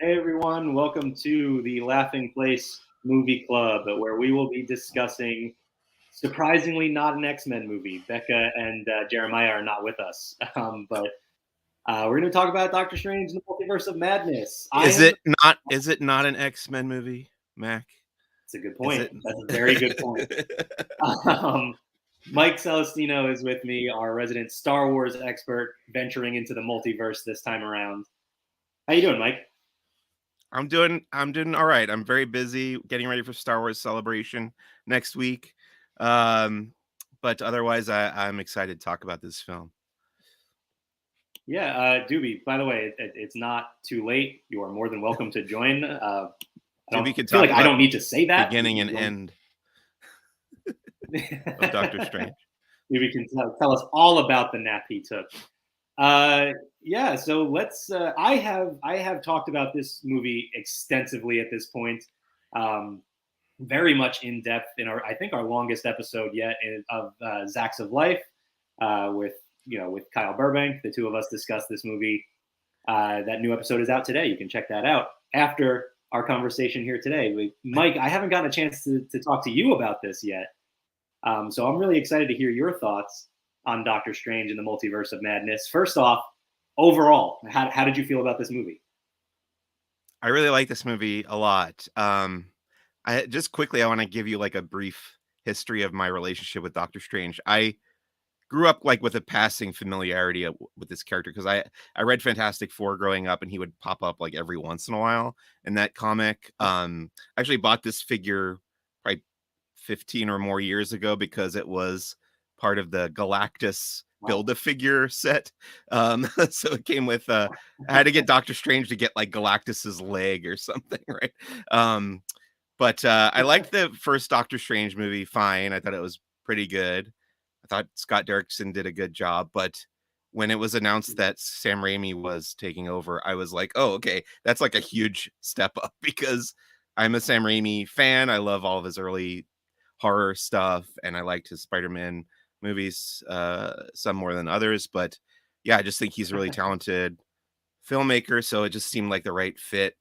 Hey everyone, welcome to the Laughing Place Movie Club, where we will be discussing surprisingly not an X-Men movie. Becca and Jeremiah are not with us, but we're going to talk about Doctor Strange and the Multiverse of Madness. Is it not? Is it not an X-Men movie, Mac? It's a good Is point. it? That's a very good point. Mike Celestino is with me, our resident Star Wars expert, venturing into the multiverse this time around. How you doing, Mike? I'm doing all right. I'm very busy getting ready for Star Wars Celebration next week. Um, but otherwise, I'm excited to talk about this film. Yeah, Doobie, by the way, it's not too late. You are more than welcome to join. I don't We could feel talk like I about don't need to say that. beginning and end of Doctor Strange. Doobie can tell us all about the nap he took. Yeah, so let's. I have talked about this movie extensively at this point, very much in depth in our I think our longest episode yet of Zacks of Life, with Kyle Burbank. The two of us discussed this movie. That new episode is out today. You can check that out after our conversation here today. Mike, I haven't gotten a chance to talk to you about this yet. So I'm really excited to hear your thoughts on Doctor Strange and the Multiverse of Madness. First off, overall, how did you feel about this movie? I really like this movie a lot. I just quickly, I want to give you like a brief history of my relationship with Doctor Strange. I grew up like with a passing familiarity with this character because I read Fantastic Four growing up, and he would pop up like every once in a while in that comic. I actually bought this figure probably 15 or more years ago because it was part of the Galactus build a figure set. So it came with I had to get Doctor Strange to get like Galactus's leg or something, right? But I liked the first Doctor Strange movie fine. I thought it was pretty good. I thought Scott Derrickson did a good job, but when it was announced that Sam Raimi was taking over, I was like, "Oh, okay, that's like a huge step up," because I'm a Sam Raimi fan. I love all of his early horror stuff, and I liked his Spider-Man movies, some more than others. But yeah, I just think he's a really talented filmmaker, so it just seemed like the right fit.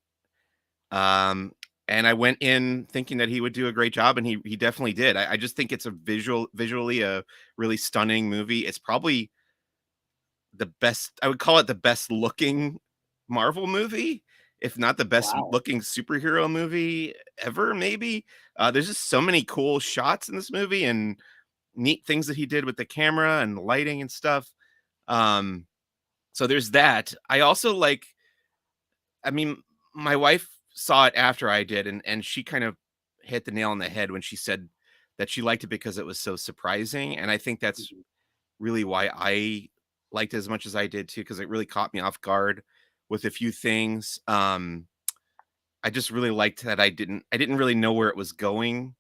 Um, and I went in thinking that he would do a great job, and he definitely did. I just think it's visually a really stunning movie. It's probably the best. I would call it the best looking Marvel movie, if not the best Wow. looking superhero movie ever. Maybe there's just so many cool shots in this movie and neat things that he did with the camera and the lighting and stuff. Um, so there's that. I also like. I mean, my wife saw it after I did, and she kind of hit the nail on the head when she said that she liked it because it was so surprising, and I think that's really why I liked it as much as I did too, because it really caught me off guard with a few things. I just really liked that I didn't really know where it was going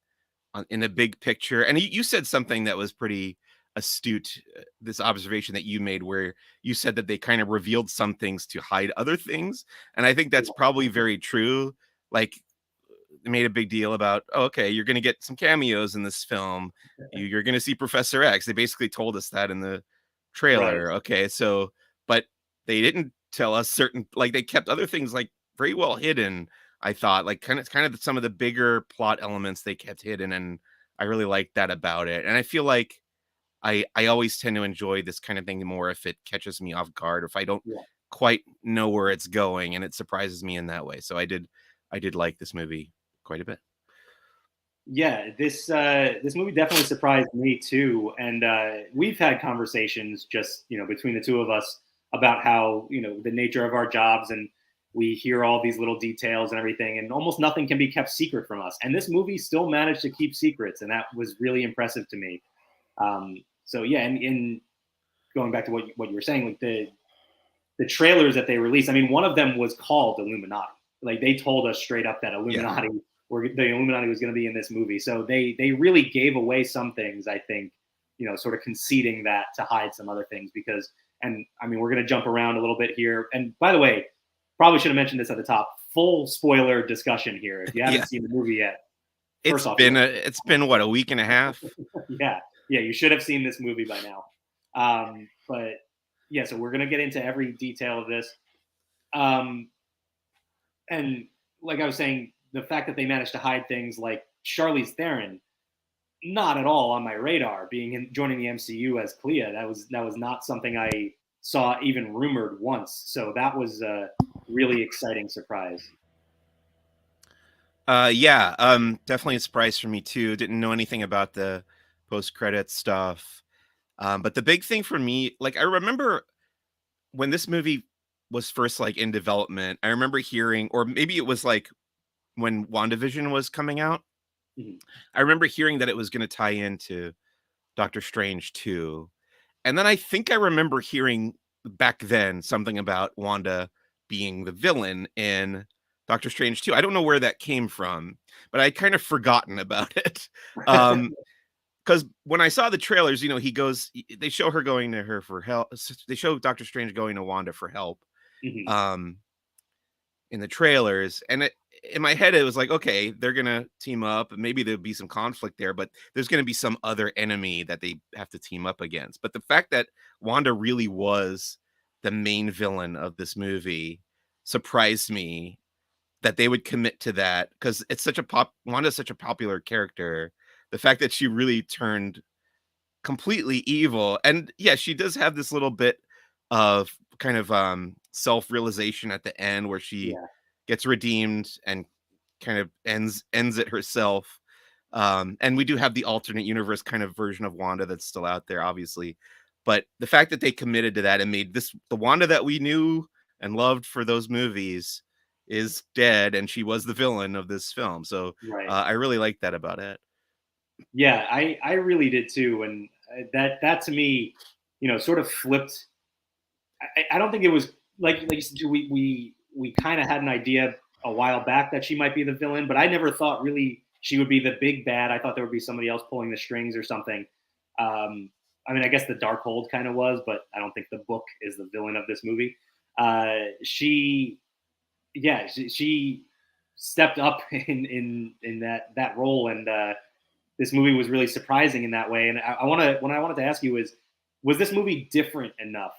in the big picture. And you said something that was pretty astute, this observation that you made where you said that they kind of revealed some things to hide other things, and I think that's probably very true. Like, they made a big deal about, oh, okay, you're going to get some cameos in this film, you're going to see Professor X. They basically told us that in the Right. trailer. Okay, so but they didn't tell us certain, like, they kept other things like very well hidden. I thought, like, kind of some of the bigger plot elements they kept hidden, and I really liked that about it. And I feel like I always tend to enjoy this kind of thing more if it catches me off guard, or if I don't Yeah. quite know where it's going, and it surprises me in that way. So I did like this movie quite a bit. Yeah, this movie definitely surprised me too, and we've had conversations just between the two of us about how the nature of our jobs, and we hear all these little details and everything, and almost nothing can be kept secret from us. And this movie still managed to keep secrets, and that was really impressive to me. So yeah, and in going back to what you were saying, like the trailers that they released, I mean, one of them was called Illuminati. Like they told us straight up that Yeah. The Illuminati was going to be in this movie. So they really gave away some things, I think, sort of conceding that to hide some other things because, and I mean, we're going to jump around a little bit here. And by the way, probably should have mentioned this at the top. Full spoiler discussion here. If you haven't Yeah. seen the movie yet, It's first off, been what, a week and a half? yeah, you should have seen this movie by now. But yeah, so we're gonna get into every detail of this. Um, and like I was saying, the fact that they managed to hide things like Charlize Theron, not at all on my radar. Joining the MCU as Clea, that was not something I saw even rumored once. So that was a really exciting surprise. Yeah, definitely a surprise for me too. Didn't know anything about the post-credits stuff. But the big thing for me, like I remember when this movie was first like in development, I remember hearing, or maybe it was like when WandaVision was coming out, Mhm. I remember hearing that it was going to tie into Doctor Strange too. And then I think I remember hearing back then something about Wanda being the villain in Doctor Strange 2. I don't know where that came from, but I kind of forgotten about it. Because when I saw the trailers, they show her going to her for help. They show Doctor Strange going to Wanda for help. Mhm. Um, in the trailers, and in my head it was like, okay, they're gonna team up, and maybe there'll be some conflict there, but there's gonna be some other enemy that they have to team up against. But the fact that Wanda really was the main villain of this movie surprised me, that they would commit to that, because it's such a Wanda's such a popular character. The fact that she really turned completely evil. And yeah, she does have this little bit of kind of self-realization at the end where she Yeah. gets redeemed and kind of ends it herself. And we do have the alternate universe kind of version of Wanda that's still out there, obviously. But the fact that they committed to that and made this the Wanda that we knew and loved for those movies is dead, and she was the villain of this film. So Right. I really like that about it. Yeah, I really did too, and that to me, sort of flipped. I don't think it was like you said, we kind of had an idea a while back that she might be the villain, but I never thought really she would be the big bad. I thought there would be somebody else pulling the strings or something. I mean, I guess the Darkhold kind of was, but I don't think the book is the villain of this movie. She, yeah, she stepped up in that role, and this movie was really surprising in that way. And what I wanted to ask you is, was this movie different enough?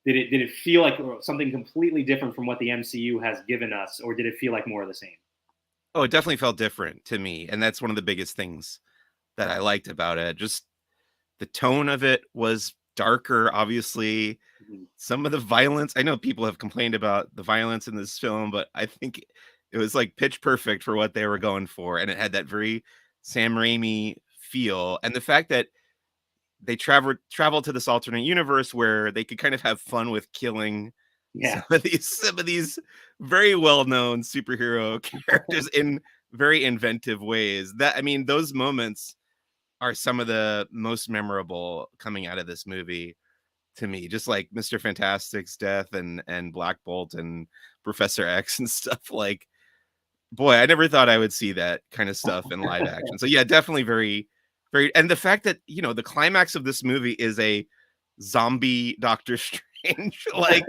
Did it feel like something completely different from what the MCU has given us, or did it feel like more of the same? Oh, it definitely felt different to me, and that's one of the biggest things that I liked about it. Just the tone of it was darker, obviously. Mhm. Some of the violence, I know people have complained about the violence in this film, but I think it was like pitch perfect for what they were going for, and it had that very Sam Raimi feel. And the fact that they traveled to this alternate universe where they could kind of have fun with killing Yeah, some of these very well-known superhero characters in very inventive ways. That I mean, those moments are some of the most memorable coming out of this movie to me. Just like Mr. Fantastic's death and Black Bolt and Professor X and stuff. Like, boy, I never thought I would see that kind of stuff in live action. So yeah, definitely very, very, and the fact that the climax of this movie is a zombie Doctor Strange, like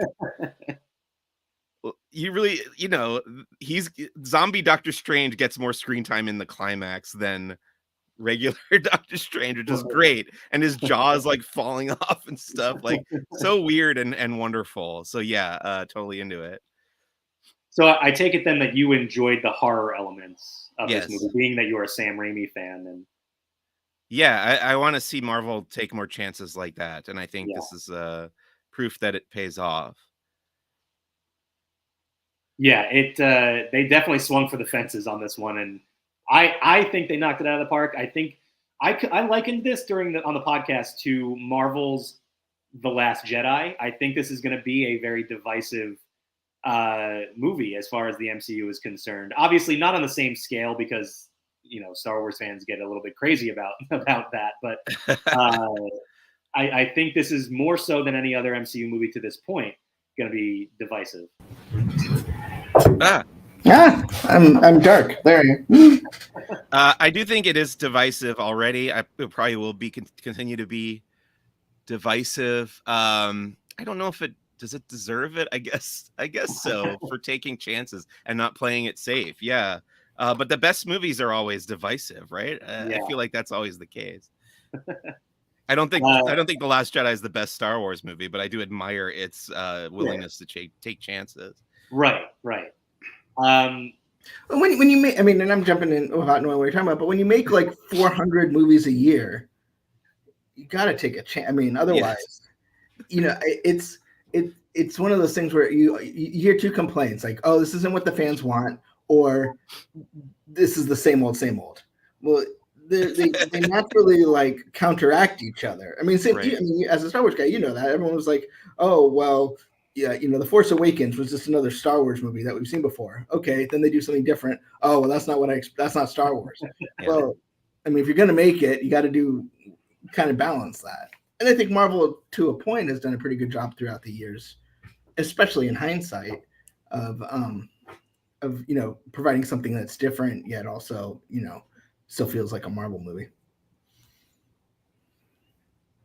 you really, he's zombie Doctor Strange gets more screen time in the climax than regular Doctor Strange, which is great. And his jaw is like falling off and stuff, like so weird and wonderful. So yeah, totally into it. so I take it then that you enjoyed the horror elements of this movie, Yes. being that you're a Sam Raimi fan, and Yeah, I want to see Marvel take more chances like that, and I think yeah, this is proof that it pays off. yeah, they definitely swung for the fences on this one, and I think they knocked it out of the park. I think I likened this on the podcast to Marvel's The Last Jedi. I think this is going to be a very divisive movie as far as the MCU is concerned. Obviously, not on the same scale because Star Wars fans get a little bit crazy about about that. But uh, I think this is more so than any other MCU movie to this point going to be divisive. Ah, Ah, I'm dark. There. I do think it is divisive already. It probably will be continue to be divisive. I don't know if it does it deserve it. I guess so, for taking chances and not playing it safe. Yeah. But the best movies are always divisive, right? I Yeah. feel like that's always the case. I Uh, don't think The Last Jedi is the best Star Wars movie, but I do admire its sure. willingness to take chances. Right. Right. When you make, I mean, and I'm jumping in without knowing what you're talking about, but when you make like 400 movies a year, you got to take a chance. I mean, otherwise, it's one of those things where you hear two complaints like, oh, this isn't what the fans want, or this is the same old, same old. Well, they naturally like counteract each other. I mean, Right. I mean, as a Star Wars guy, you know that everyone was like, oh, well, yeah, The Force Awakens was just another Star Wars movie that we've seen before. Okay, then they do something different. Oh, well, that's not Star Wars. Yeah. Well, I mean, if you're gonna make it, you got to do kind of balance that. And I think Marvel, to a point, has done a pretty good job throughout the years, especially in hindsight, of providing something that's different yet also still feels like a Marvel movie.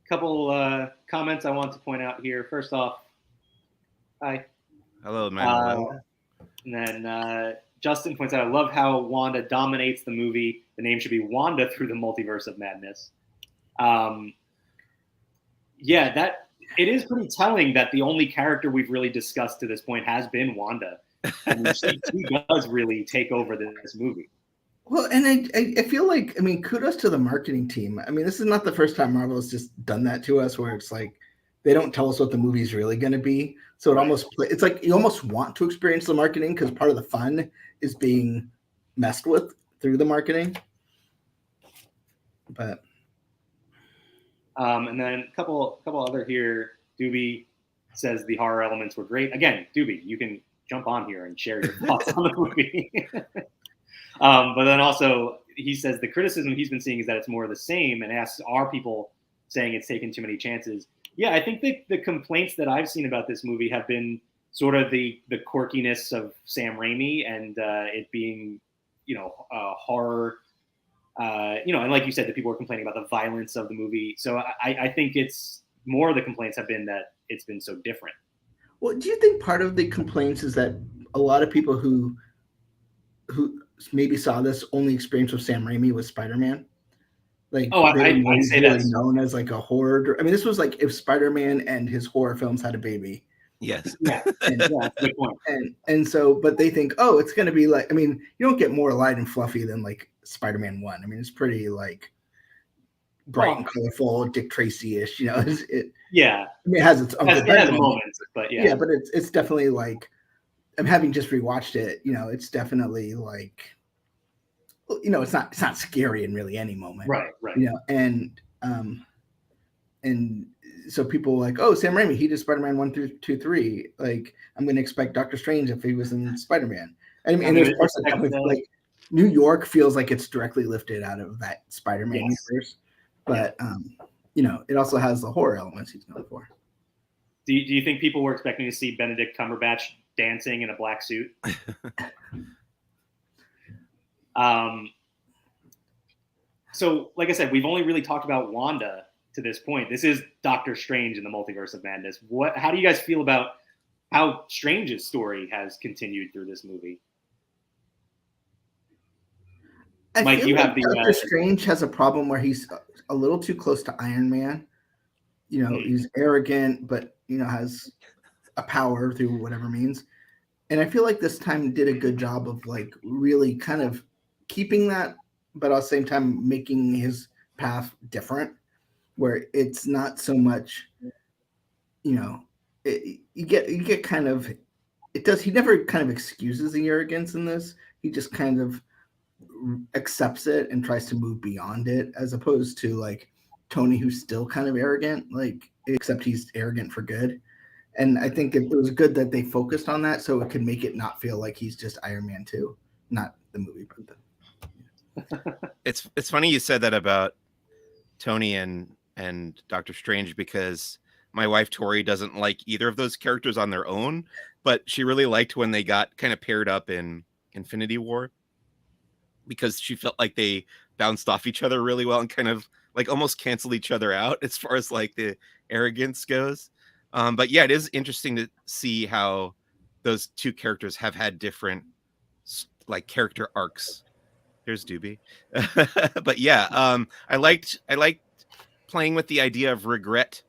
Couple comments I want to point out here. First off, hi. Hello, Manuel. And then Justin points out, I love how Wanda dominates the movie. The name should be Wanda through the Multiverse of Madness. Yeah, that it is pretty telling that the only character we've really discussed to this point has been Wanda. I mean, she does really take over this movie. Well, and I feel like, I mean, kudos to the marketing team. I mean, this is not the first time Marvel has just done that to us, where it's like they don't tell us what the movie's really going to be. So it's like you almost want to experience the marketing because part of the fun is being messed with through the marketing. But and then a couple other here. Doobie says the horror elements were great. Again, Doobie, you can jump on here and share your thoughts on the movie. But then also he says the criticism he's been seeing is that it's more of the same, and asks, are people saying it's taken too many chances? Yeah, I think the complaints that I've seen about this movie have been sort of the quirkiness of Sam Raimi and it being, horror. And like you said, the people were complaining about the violence of the movie. So I think it's more of the complaints have been that it's been so different. Well, do you think part of the complaints is that a lot of people who maybe saw this only experience with Sam Raimi was Spider-Man? Like, I'd say that's really known as like a horror. I mean, this was like if Spider-Man and his horror films had a baby. Yes. Yeah. Good point. And so, but they think, oh, it's going to be like, I mean, you don't get more light and fluffy than like Spider-Man 1. I mean, it's pretty like bright and colorful, Dick Tracy-ish, Yeah. I mean, it has its Uncle Ben moments, but yeah. Yeah, but it's definitely like, I'm having just rewatched it, it's definitely like, it's not scary in really any moment. Right. And so people were like, oh, Sam Raimi, he did Spider-Man 1 through 2, 3. Like, I'm going to expect Doctor Strange if he was in Spider-Man. I mean, and there's parts of like New York feels like it's directly lifted out of that Spider-Man universe. But, it also has the horror elements he's known for. Do you think people were expecting to see Benedict Cumberbatch dancing in a black suit? So, like I said, we've only really talked about Wanda to this point. This is Doctor Strange in the Multiverse of Madness. How do you guys feel about how Strange's story has continued through this movie? Mike, you have Doctor Strange has a problem where he's a little too close to Iron Man. He's arrogant, but has a power through whatever means. And I feel like this time did a good job of like really kind of keeping that, but at the same time making his path different, where it's not so much, you get kind of, he never kind of excuses the arrogance in this. He just kind of accepts it and tries to move beyond it, as opposed to like Tony, who's still kind of arrogant, like, except he's arrogant for good. And I think it was good that they focused on that, so it could make it not feel like he's just Iron Man 2, not the movie, but It's funny you said that about Tony and Doctor Strange, because my wife Tori doesn't like either of those characters on their own, but she really liked when they got kind of paired up in Infinity War, because she felt like they bounced off each other really well and kind of like almost canceled each other out as far as like the arrogance goes. But yeah, it is interesting to see how those two characters have had different like character arcs. There's Doobie. But yeah, I liked playing with the idea of regret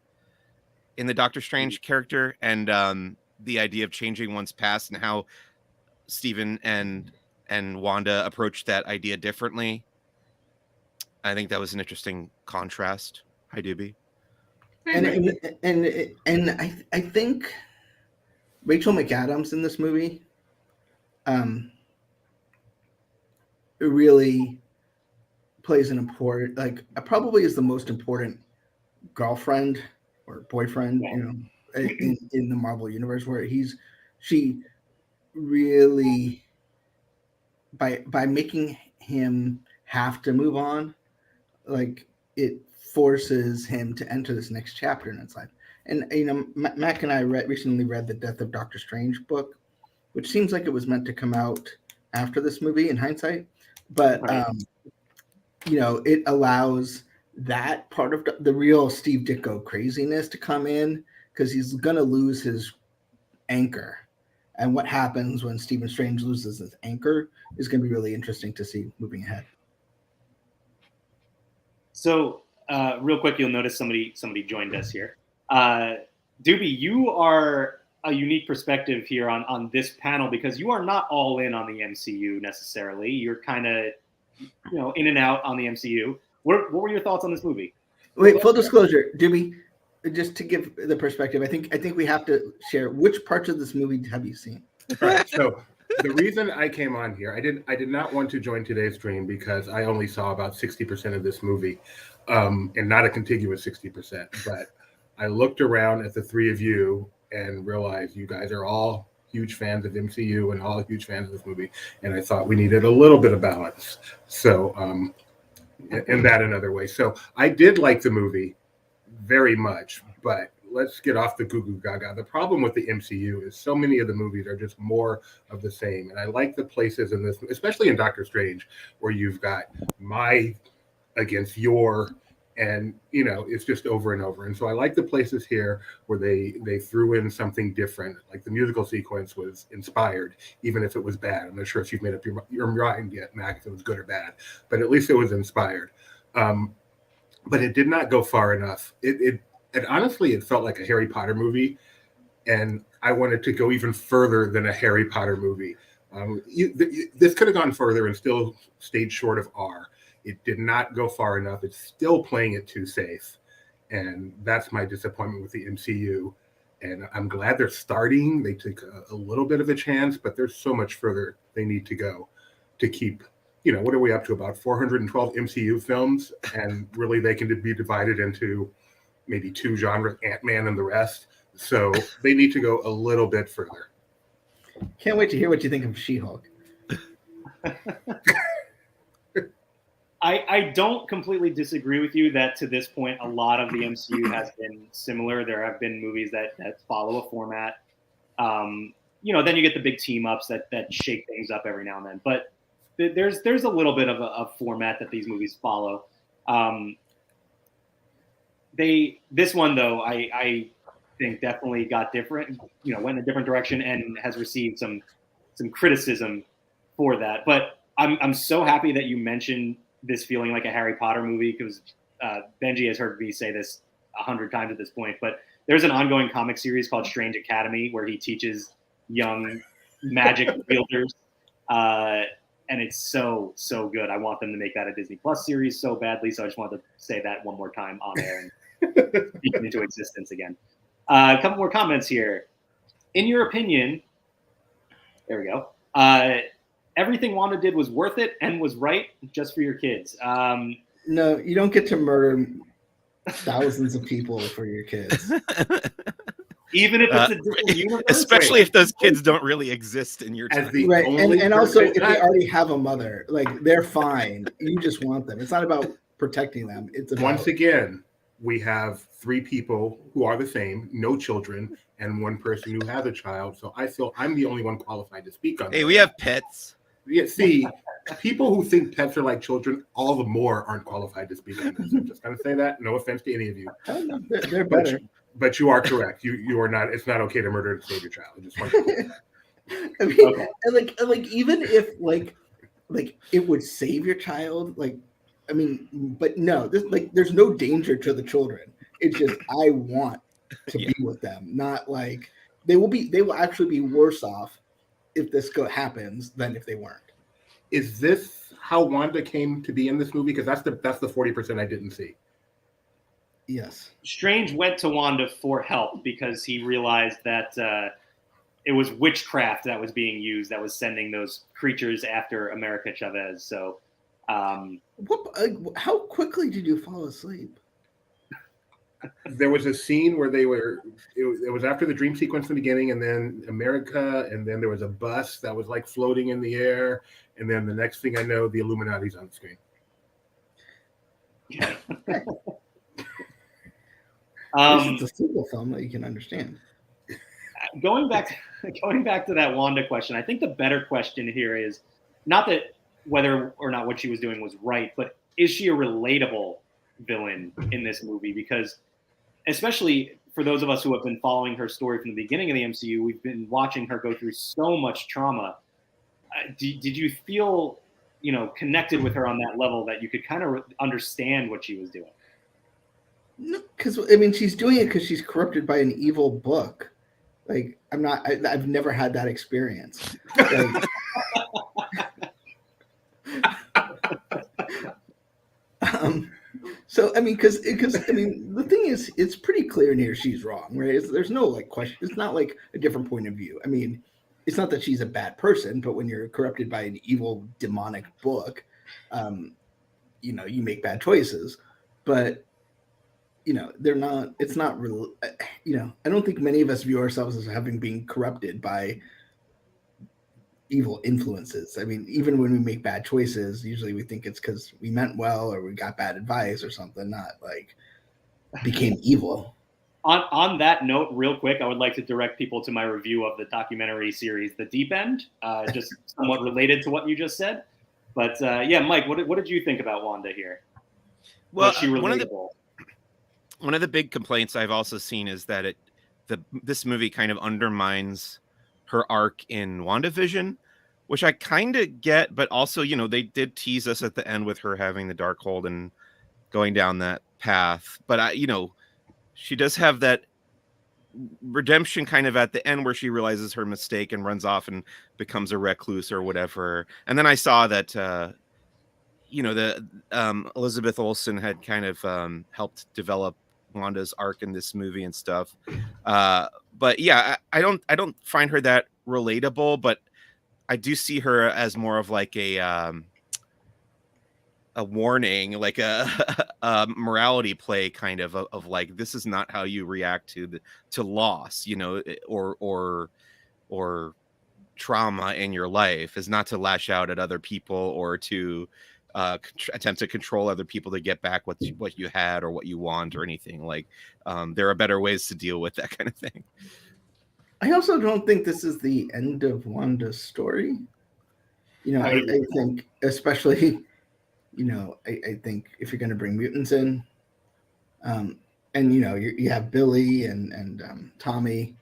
in the Doctor Strange character, and the idea of changing one's past, and how Steven and Wanda approached that idea differently. I think that was an interesting contrast. Hi, Doobie. And I think Rachel McAdams in this movie really plays an important, like, probably is the most important girlfriend or boyfriend, you know, in the Marvel universe, where she really, by making him have to move on, like, it forces him to enter this next chapter in his life. And you know, Mac and I recently read the Death of Doctor Strange book, which seems like it was meant to come out after this movie in hindsight, but you know, it allows that part of the real Steve Ditko craziness to come in, because he's gonna lose his anchor. And what happens when Stephen Strange loses his anchor is going to be really interesting to see moving ahead. So, real quick, you'll notice somebody joined us here. Doobie, you are a unique perspective here on this panel, because you are not all in on the MCU necessarily. You're kind of, you know, in and out on the MCU. What were your thoughts on this movie? Wait, full disclosure, Doobie, just to give the perspective, I think we have to share which parts of this movie have you seen. All right, so the reason I came on here, I did not want to join today's stream because I only saw about 60% of this movie, and not a contiguous 60%. But I looked around at the three of you and realized you guys are all huge fans of MCU and all huge fans of this movie, and I thought we needed a little bit of balance. So, in that another way. So I did like the movie very much, but let's get off the goo goo gaga. The problem with the MCU is so many of the movies are just more of the same. And I like the places in this, especially in Doctor Strange, where you've got my against your, and you know, it's just over and over. And so I like the places here where they threw in something different. Like the musical sequence was inspired, even if it was bad. I'm not sure if you've made up your mind yet, Mac, if it was good or bad, but at least it was inspired. But it did not go far enough. It honestly, it felt like a Harry Potter movie, and I wanted to go even further than a Harry Potter movie. This could have gone further and still stayed short of R. It did not go far enough. It's still playing it too safe, and that's my disappointment with the MCU. And I'm glad they're starting. They took a little bit of a chance, but there's so much further they need to go to keep. You know, what are we up to? About 412 MCU films, and really they can be divided into maybe two genres, Ant-Man and the rest. So they need to go a little bit further. Can't wait to hear what you think of She-Hulk. I don't completely disagree with you that to this point, a lot of the MCU has been similar. There have been movies that follow a format. You know, then you get the big team ups that shake things up every now and then. But there's a little bit of a format that these movies follow. This one though, I think definitely got different. You know, went in a different direction and has received some criticism for that. But I'm so happy that you mentioned this feeling like a Harry Potter movie, because Benji has heard me say this 100 times at this point. But there's an ongoing comic series called Strange Academy where he teaches young magic wielders. And it's so good. I want them to make that a Disney Plus series so badly. So I just wanted to say that one more time on air and speak it into existence again. A couple more comments here. In your opinion, there we go. Everything Wanda did was worth it and was right just for your kids. No, you don't get to murder thousands of people for your kids. Even if it's a different universe, especially if those kids don't really exist in your time. Right, and also if they already have a mother, like they're fine. You just want them. It's not about protecting them. It's about... Once again, we have three people who are the same, no children, and one person who has a child. So I feel I'm the only one qualified to speak on. Hey, we have pets. Yeah, see, people who think pets are like children, all the more aren't qualified to speak on this. I'm just going to say that. No offense to any of you. They're better. But you are correct. You are not. It's not okay to murder and save your child. I just want to. I mean, okay. and like even if like it would save your child, like I mean, but no, there's no danger to the children. It's just I want to be with them, not like they will actually be worse off if this happens than if they weren't. Is this how Wanda came to be in this movie? Because that's the 40% I didn't see. Yes. Strange went to Wanda for help because he realized that it was witchcraft that was being used that was sending those creatures after America Chavez. So, how quickly did you fall asleep? There was a scene where it was after the dream sequence in the beginning, and then America, and then there was a bus that was like floating in the air, and then the next thing I know, the Illuminati's on the screen. This is a sequel film that you can understand. Going back to that Wanda question, I think the better question here is not that whether or not what she was doing was right, but is she a relatable villain in this movie? Because especially for those of us who have been following her story from the beginning of the MCU, we've been watching her go through so much trauma. Did you feel, connected with her on that level that you could kind of understand what she was doing? No, because she's doing it because she's corrupted by an evil book. Like, I've never had that experience. Like, so because the thing is, it's pretty clear in here she's wrong, right? There's no question. It's not like a different point of view. It's not that she's a bad person, but when you're corrupted by an evil demonic book, you make bad choices. But they're not. It's not real. I don't think many of us view ourselves as having been corrupted by evil influences. Even when we make bad choices, usually we think it's because we meant well or we got bad advice or something, not like became evil. On that note, real quick, I would like to direct people to my review of the documentary series The Deep End, just somewhat related to what you just said. But Mike, what did you think about Wanda here? Well, Was she relatable? One of the big complaints I've also seen is that this movie kind of undermines her arc in WandaVision, which I kind of get, but also, they did tease us at the end with her having the Darkhold and going down that path. But she does have that redemption kind of at the end where she realizes her mistake and runs off and becomes a recluse or whatever. And then I saw that Elizabeth Olsen had kind of helped develop Wanda's arc in this movie and stuff. But yeah, I don't find her that relatable, but I do see her as more of like a warning, like a morality play kind of like, this is not how you react to loss, or trauma in your life, is not to lash out at other people or to attempt to control other people to get back what you had or what you want or anything. Like, there are better ways to deal with that kind of thing. I also don't think this is the end of Wanda's story. I think, especially, I think if you're going to bring mutants in, and you have Billy and Tommy,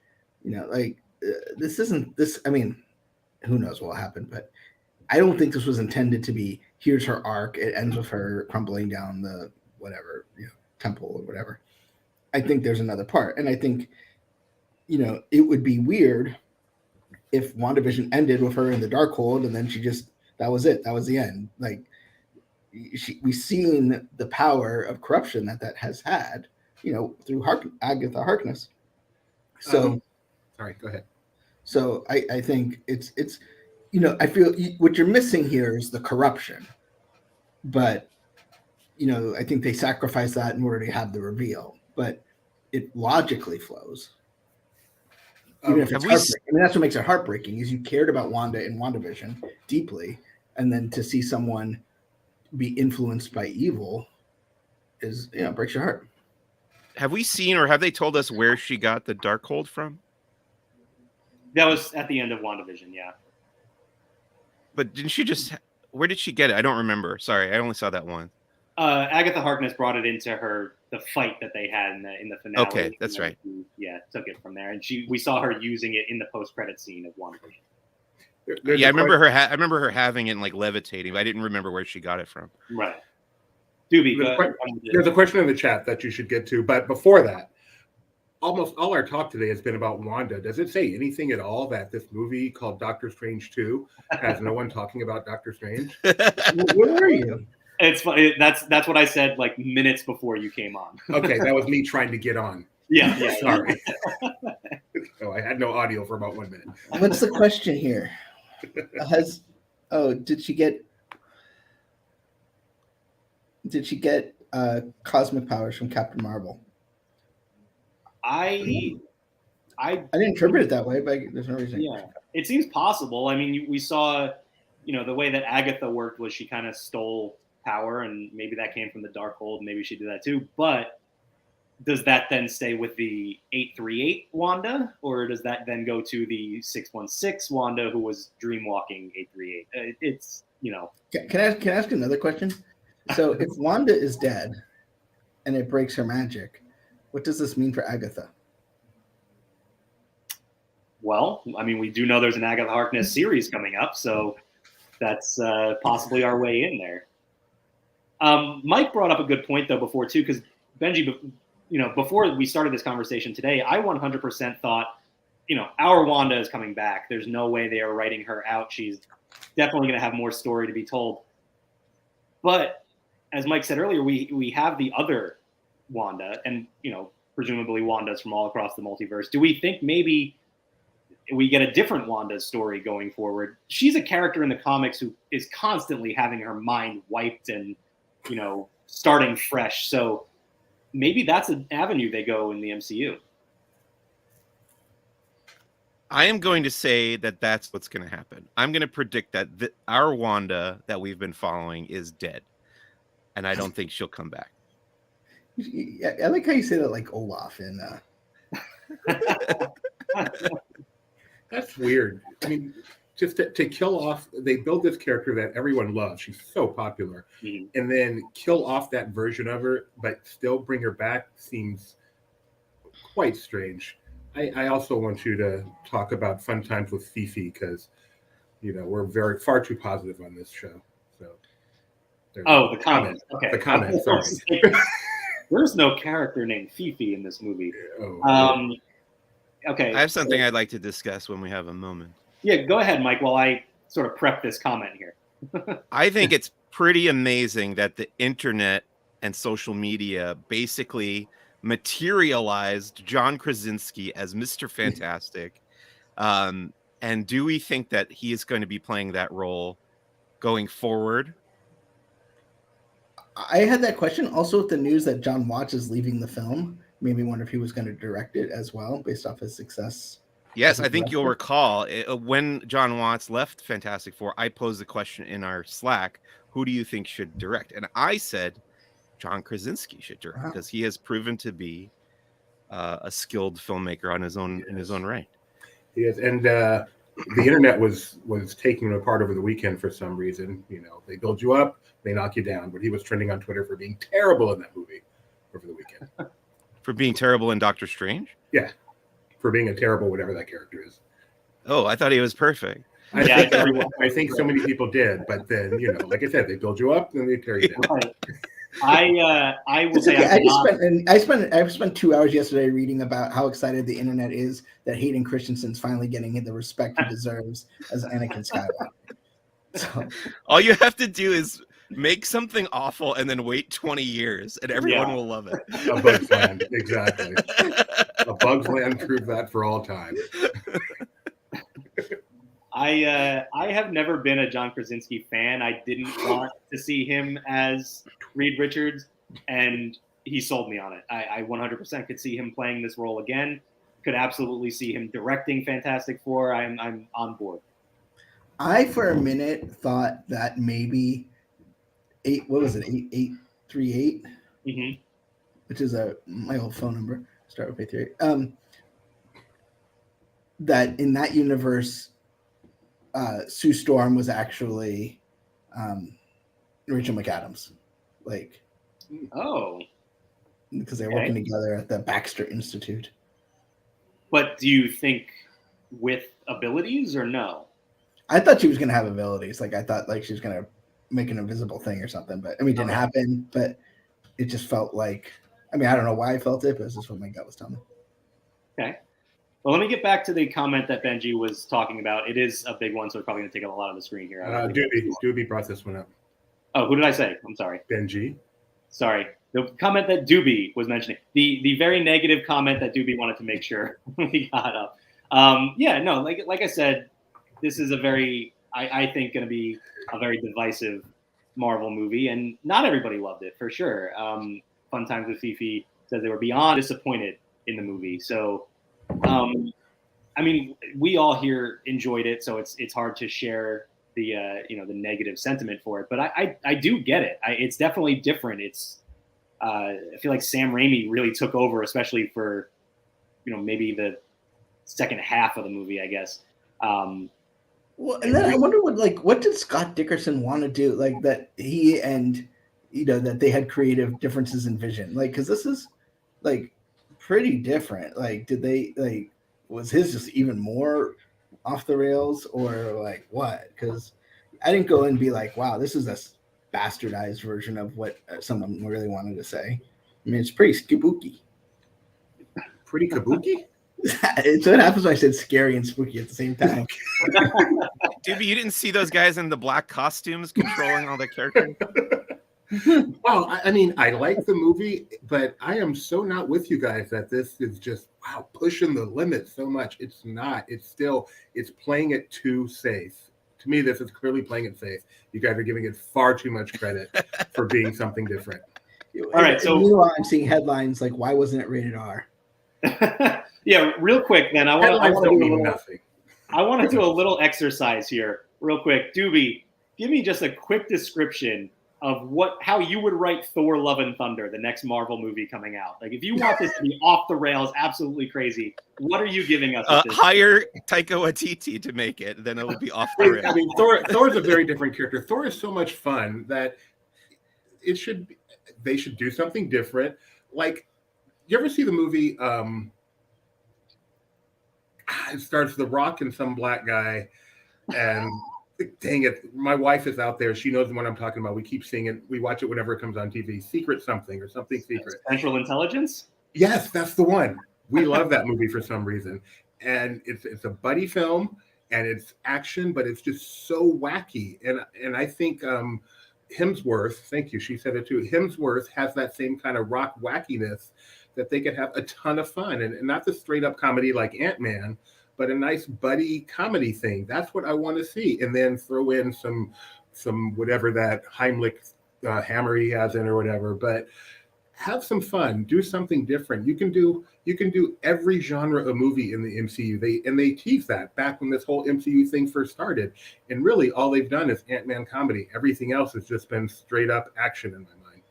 this isn't this. Who knows what will happen, but I don't think this was intended to be, here's her arc, it ends with her crumbling down the whatever, temple or whatever. I think there's another part. And I think, it would be weird if WandaVision ended with her in the Darkhold and then that was it. That was the end. Like, we've seen the power of corruption that has had, through Agatha Harkness. So, sorry, go ahead. So I think it's I feel what you're missing here is the corruption, but I think they sacrifice that in order to have the reveal, but it logically flows. Even if it's heartbreaking. That's what makes it heartbreaking, is you cared about Wanda in WandaVision deeply, and then to see someone be influenced by evil is, breaks your heart. Have we seen, or have they told us where she got the Darkhold from? That was at the end of WandaVision, yeah. But didn't she where did she get it? I don't remember. Sorry, I only saw that one. Agatha Harkness brought it into the fight that they had in the finale. Okay, that's right. Took it from there, and we saw her using it in the post-credit scene of WandaVision. I remember her. I remember her having it and like levitating, but I didn't remember where she got it from. Right. Doobie, there's a question in the chat that you should get to, but before that, almost all our talk today has been about Wanda. Does it say anything at all that this movie called Doctor Strange 2 has no one talking about Doctor Strange? Where were you? It's funny. That's what I said like minutes before you came on. Okay, that was me trying to get on. Yeah. Sorry. Oh, I had no audio for about 1 minute. What's the question here? Did she get cosmic powers from Captain Marvel? I didn't interpret it that way, but there's no reason. Yeah, it seems possible. I mean, we saw, the way that Agatha worked was she kind of stole power, and maybe that came from the Darkhold. Maybe she did that too. But does that then stay with the 838 Wanda, or does that then go to the 616 Wanda who was dreamwalking 838? It's Can I ask another question? So if Wanda is dead, and it breaks her magic, what does this mean for Agatha? Well, I mean, we do know there's an Agatha Harkness series coming up, so that's possibly our way in there. Mike brought up a good point, though, before, too, because Benji, before we started this conversation today, I 100% thought, our Wanda is coming back. There's no way they are writing her out. She's definitely going to have more story to be told. But as Mike said earlier, we have the other Wanda, and, presumably Wandas from all across the multiverse. Do we think maybe we get a different Wanda story going forward? She's a character in the comics who is constantly having her mind wiped and, starting fresh. So maybe that's an avenue they go in the MCU. I am going to say that that's what's going to happen. I'm going to predict that our Wanda that we've been following is dead, and I don't think she'll come back. I like how you say that like Olaf in That's weird. I mean, just to kill off, they build this character that everyone loves. She's so popular. Mm-hmm. And then kill off that version of her, but still bring her back seems quite strange. I also want you to talk about Fun Times with Fifi because, we're far too positive on this show. So, the comment. Okay. The comment, sorry. There's no character named Fifi in this movie. Okay. I have something I'd like to discuss when we have a moment. Yeah, go ahead, Mike, while I sort of prep this comment here. I think it's pretty amazing that the internet and social media basically materialized John Krasinski as Mr. Fantastic. And do we think that he is going to be playing that role going forward? I had that question also with the news that John Watts is leaving the film. Made me wonder if he was going to direct it as well, based off his success. Yes, I think you'll recall when John Watts left Fantastic Four, I posed the question in our Slack, who do you think should direct? And I said John Krasinski should direct because he has proven to be a skilled filmmaker on his own in his own right. Yes, and the internet was taking him apart over the weekend for some reason. They build you up, they knock you down. But he was trending on Twitter for being terrible in that movie over the weekend. For being terrible in Doctor Strange? Yeah. For being a terrible whatever that character is. Oh, I thought he was perfect. I think so many people did, but then like I said, they build you up and they tear you down. I will say I spent 2 hours yesterday reading about how excited the internet is that Hayden Christensen's finally getting the respect he deserves as Anakin Skywalker. So. All you have to do is make something awful and then wait 20 years and everyone will love it. A Bug's Land, exactly. A Bug's Land proved that for all time. I have never been a John Krasinski fan. I didn't want to see him as Reed Richards, and he sold me on it. I 100% could see him playing this role again. Could absolutely see him directing Fantastic Four. I'm on board. I, for a minute, thought that maybe 838, mm-hmm. which is my old phone number. Start with 838. That in that universe, Sue Storm was actually Rachel McAdams, because they're working together at the Baxter Institute. But do you think with abilities or no? I thought she was going to have abilities. I thought she was going to make an invisible thing or something, but it didn't happen. But it just felt like, I don't know why I felt it, but it's just what my gut was telling me. Okay. Well, let me get back to the comment that Benji was talking about. It is a big one, so it's probably going to take up a lot of the screen here. Doobie brought this one up. Oh, who did I say? I'm sorry. Benji. Sorry. The comment that Doobie was mentioning, the very negative comment that Doobie wanted to make sure we got up. Like I said, this is a very, I think, going to be a very divisive Marvel movie, and not everybody loved it, for sure. Fun Times with Fifi says they were beyond disappointed in the movie. So, I mean, we all here enjoyed it, so it's hard to share the the negative sentiment for it. But I do get it. It's definitely different. I feel like Sam Raimi really took over, especially for maybe the second half of the movie, I guess. Well, and then I wonder what did Scott Dickerson want to do? Like that he and that they had creative differences in vision. Like, because this is like pretty different. Like, did they was his just even more off the rails, or like what? Because I didn't go and be like, wow, this is a bastardized version of what someone really wanted to say. I mean, it's pretty spooky. Pretty kabuki? It's what happens when I said scary and spooky at the same time. Doobie, you didn't see those guys in the black costumes controlling all the characters? Well, I mean, I like the movie, but I am so not with you guys that this is just, wow, pushing the limit so much. It's not. It's playing it too safe. To me, this is clearly playing it safe. You guys are giving it far too much credit for being something different. All right, so meanwhile, I'm seeing headlines like, why wasn't it rated R? Yeah, real quick then. I want to do a little exercise here, real quick. Doobie, give me just a quick description of how you would write Thor: Love and Thunder, the next Marvel movie coming out. Like, if you want this to be off the rails, absolutely crazy, what are you giving us? Hire Taika Waititi to make it, then it will be off the rails. I mean, Thor's a very different character. Thor is so much fun that they should do something different. Like, you ever see the movie? It starts The Rock and some black guy, and dang it, my wife is out there. She knows what I'm talking about. We keep seeing it. We watch it whenever it comes on TV. Secret something or something secret. Central Intelligence? Yes, that's the one. We love that movie for some reason. And it's a buddy film, and it's action, but it's just so wacky. And I think Hemsworth, thank you, she said it too. Hemsworth has that same kind of rock wackiness that they could have a ton of fun, and not the straight up comedy like Ant-Man, but a nice buddy comedy thing. That's what I want to see. And then throw in some whatever that Heimlich hammer he has in or whatever, but have some fun, do something different. You can do every genre of movie in the MCU. They teased that back when this whole MCU thing first started. And really all they've done is Ant-Man comedy. Everything else has just been straight up action in my mind.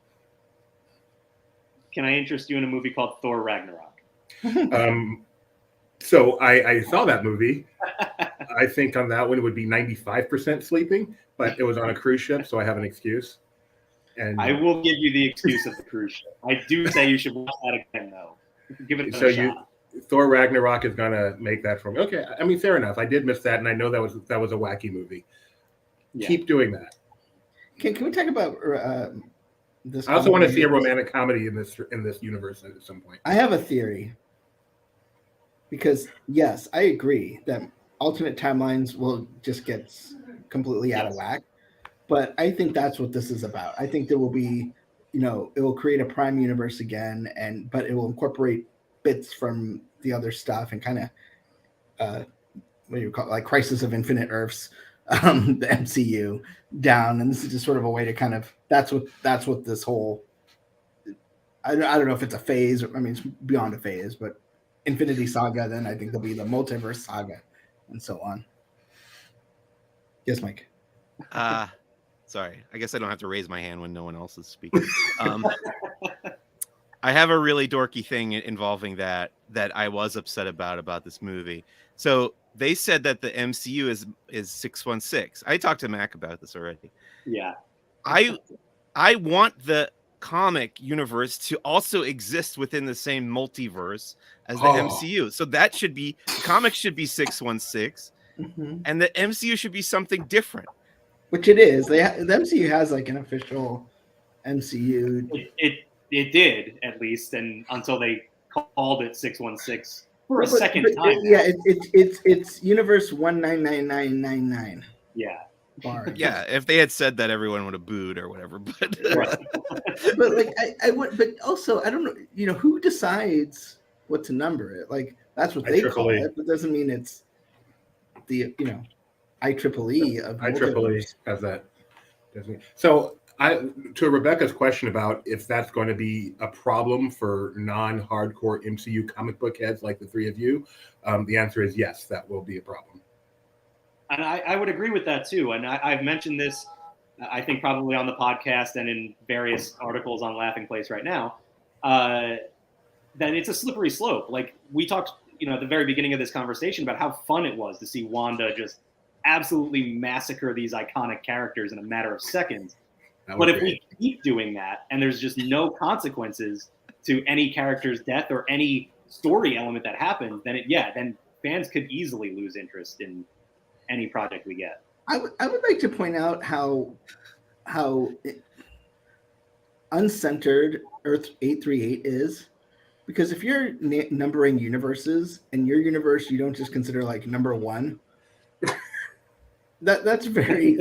Can I interest you in a movie called Thor Ragnarok? So I saw that movie. I think on that one it would be 95% sleeping, but it was on a cruise ship, so I have an excuse. And I will give you the excuse of the cruise ship. I do say you should watch that again, though. Give it a shot. Thor Ragnarok is gonna make that for me. Okay, I mean, fair enough. I did miss that, and I know that was a wacky movie. Yeah. Keep doing that. Can we talk about this? I also want to see a romantic comedy in this universe at some point. I have a theory. Because yes, I agree that alternate timelines will just get completely out of whack. But I think that's what this is about. I think there will be, it will create a prime universe again, but it will incorporate bits from the other stuff and kind of, what do you call it, like Crisis of Infinite Earths, the MCU down. And this is just sort of a way to kind of, that's what this whole, I don't know if it's a phase, I mean, it's beyond a phase, but Infinity Saga, then I think there'll be the Multiverse Saga and so on. Yes, Mike. Sorry. I guess I don't have to raise my hand when no one else is speaking. I have a really dorky thing involving that I was upset about this movie. So they said that the MCU is 616. I talked to Mac about this already. Yeah. I want the comic universe to also exist within the same multiverse as the MCU. So that should be, comics should be 616, and the MCU should be something different. Which it is. The MCU has like an official MCU. It did, at least, and until they called it 616 for a second time. Yeah, it's universe 199999. Yeah. Yeah, if they had said that, everyone would have booed or whatever. But but like I would, but also I don't know. You know, who decides what to number it? Like that's what they call it, but doesn't mean it's the IEEE of IEEE has that. So to Rebecca's question about if that's going to be a problem for non-hardcore MCU comic book heads like the three of you, the answer is yes, that will be a problem. And I would agree with that too. And I've mentioned this, I think probably on the podcast and in various articles on Laughing Place right now, that it's a slippery slope. Like we talked, at the very beginning of this conversation about how fun it was to see Wanda just absolutely massacre these iconic characters in a matter of seconds. But if we keep doing that and there's just no consequences to any character's death or any story element that happens, then fans could easily lose interest in any project we get. I would like to point out how uncentered Earth 838 is, because if you're numbering universes and your universe you don't just consider like number one, that's very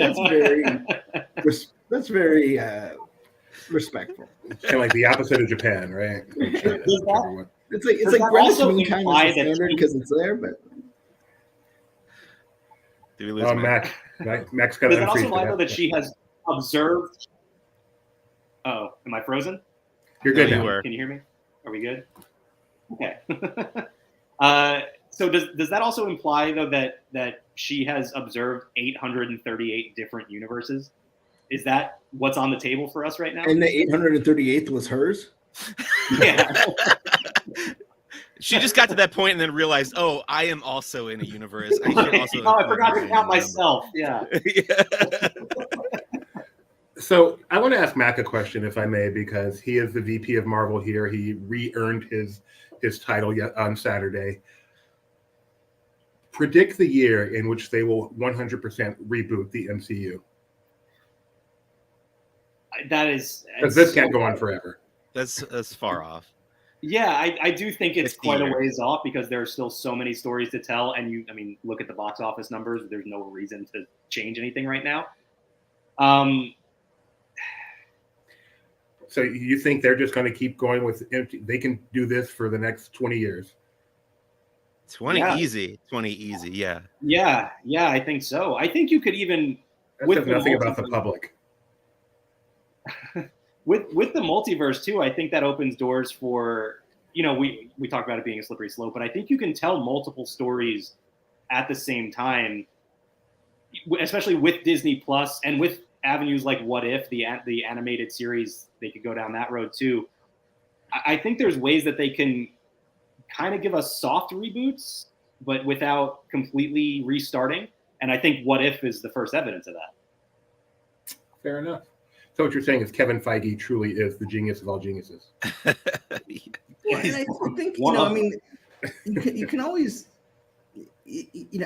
respectful. Kind of like the opposite of Japan, right? It's like Greenwich Mean Time is the standard because it's there, but. Do we lose Mac's got Does it also imply that she has observed? Oh, am I frozen? You're good. Can you hear me? Are we good? Okay. So does that also imply though that she has observed 838 different universes? Is that what's on the table for us right now? And the 838th was hers? Yeah. She just got to that point and then realized, oh, I am also in a universe. I forgot to count myself. Yeah. So I want to ask Mac a question, if I may, because he is the VP of Marvel here. He re-earned his title on Saturday. Predict the year in which they will 100% reboot the MCU. That is, because this can't go on forever. That's far off. Yeah, I do think it's quite a ways off because there are still so many stories to tell. And look at the box office numbers. There's no reason to change anything right now. So you think they're just going to keep going with empty? They can do this for the next 20 years. 20 easy, yeah. Yeah, I think so. I think you could even with nothing about the public. with the multiverse too, I think that opens doors for, we talk about it being a slippery slope, but I think you can tell multiple stories at the same time, especially with Disney Plus and with avenues like What If, the animated series, they could go down that road too. I think there's ways that they can kind of give us soft reboots, but without completely restarting. And I think What If is the first evidence of that. Fair enough. So what you're saying is Kevin Feige truly is the genius of all geniuses. Well, and I think, you can always,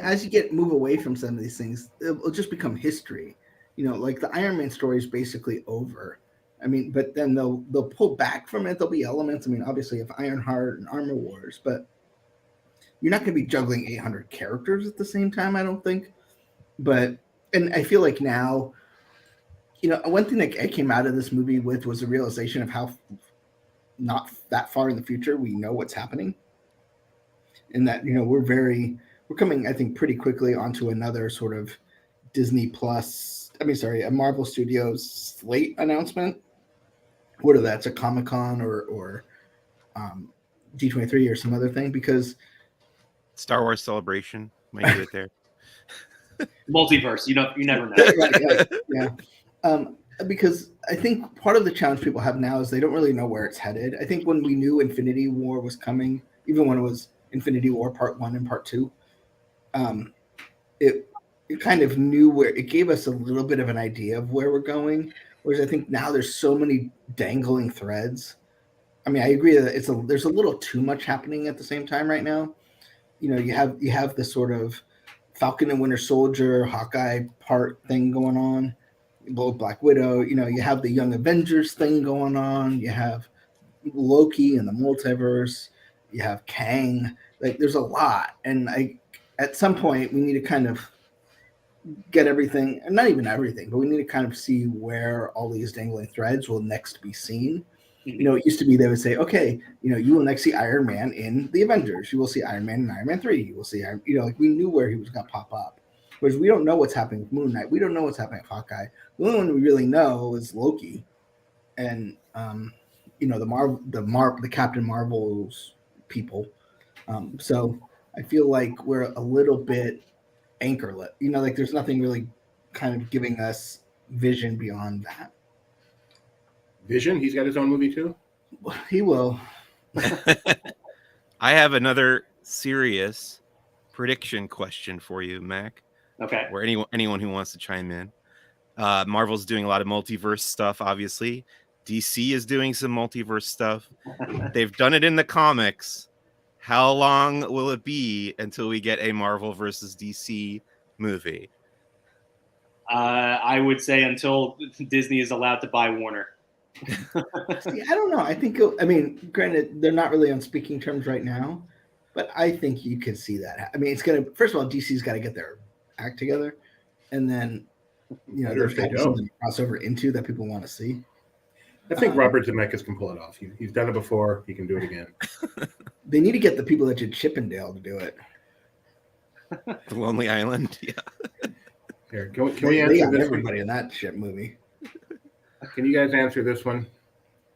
as you move away from some of these things, it'll just become history. Like the Iron Man story is basically over. But then they'll pull back from it. There'll be elements. Obviously, of Ironheart and Armor Wars, but you're not going to be juggling 800 characters at the same time, I don't think. And I feel like now, one thing that I came out of this movie with was a realization of how not that far in the future we know what's happening. And that, we're coming, I think, pretty quickly onto another sort of Disney Plus, a Marvel Studios slate announcement. Whether that's a Comic-Con or D23 or some other thing, because Star Wars Celebration might do it there. Multiverse, you never know. Yeah. Because I think part of the challenge people have now is they don't really know where it's headed. I think when we knew Infinity War was coming, even when it was Infinity War Part 1 and Part 2, it kind of knew where it gave us a little bit of an idea of where we're going. Whereas I think now there's so many dangling threads. I agree that there's a little too much happening at the same time right now. You have the sort of Falcon and Winter Soldier, Hawkeye part thing going on, Black Widow. You have the Young Avengers thing going on. You have Loki and the multiverse. You have Kang. Like there's a lot, and at some point we need to kind of get everything, and not even everything, but we need to kind of see where all these dangling threads will next be seen. Mhm. You know, it used to be they would say, okay, you know, you will next see Iron Man in the Avengers. You will see Iron Man in Iron Man 3. You will see, you know, like we knew where he was going to pop up. Whereas we don't know what's happening with Moon Knight. We don't know what's happening with Hawkeye. The only one we really know is Loki, and you know, the Captain Marvel's people. So I feel like we're a little bit anchorless. You know, like there's nothing really kind of giving us vision beyond that. Vision, he's got his own movie too. He will. I have another serious prediction question for you, Mac. Okay. Or anyone who wants to chime in. Marvel's doing a lot of multiverse stuff, obviously. DC is doing some multiverse stuff. They've done it in the comics. How long will it be until we get a Marvel versus DC movie? I would say until Disney is allowed to buy Warner. See, I don't know. I think, I mean, granted, they're not really on speaking terms right now, but I think you could see that. I mean, it's going to, first of all, DC's got to get their act together. And then, you know, there's got to be something to cross over into that people want to see. I think Robert Zemeckis can pull it off. He's done it before. He can do it again. They need to get the people that did Chippendale to do it. The Lonely Island, yeah. Here, can we answer this everybody in that shit movie? Can you guys answer this one?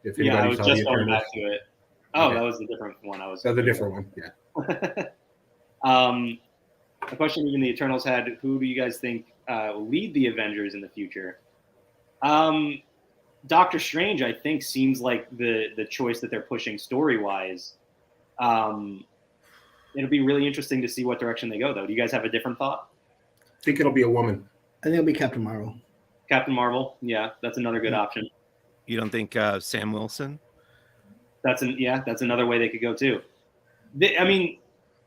If I was just going back to it. Oh, okay. That was a different one. That's a different one. Yeah. A question even the Eternals had: who do you guys think will lead the Avengers in the future? Doctor Strange, I think, seems like the choice that they're pushing story-wise. It'll be really interesting to see what direction they go, though. Do you guys have a different thought? I think it'll be a woman. I think it'll be Captain Marvel. Captain Marvel, yeah, that's another good option. You don't think Sam Wilson? That's another way they could go too. I mean,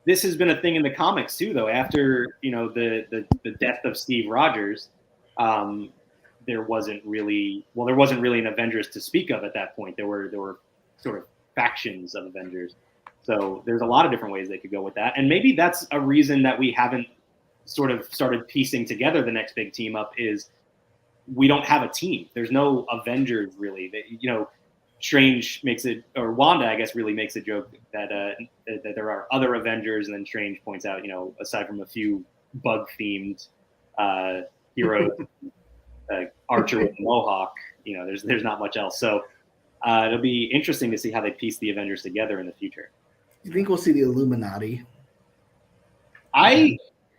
this has been a thing in the comics too, though. After the death of Steve Rogers, there wasn't really an Avengers to speak of at that point. There were sort of factions of Avengers. So there's a lot of different ways they could go with that, and maybe that's a reason that we haven't sort of started piecing together the next big team up is we don't have a team. There's no Avengers really. Strange makes it, or Wanda, I guess, really makes a joke that there are other Avengers, and then Strange points out, aside from a few bug-themed heroes, Archer with Mohawk, there's not much else. So it'll be interesting to see how they piece the Avengers together in the future. You think we'll see the Illuminati? I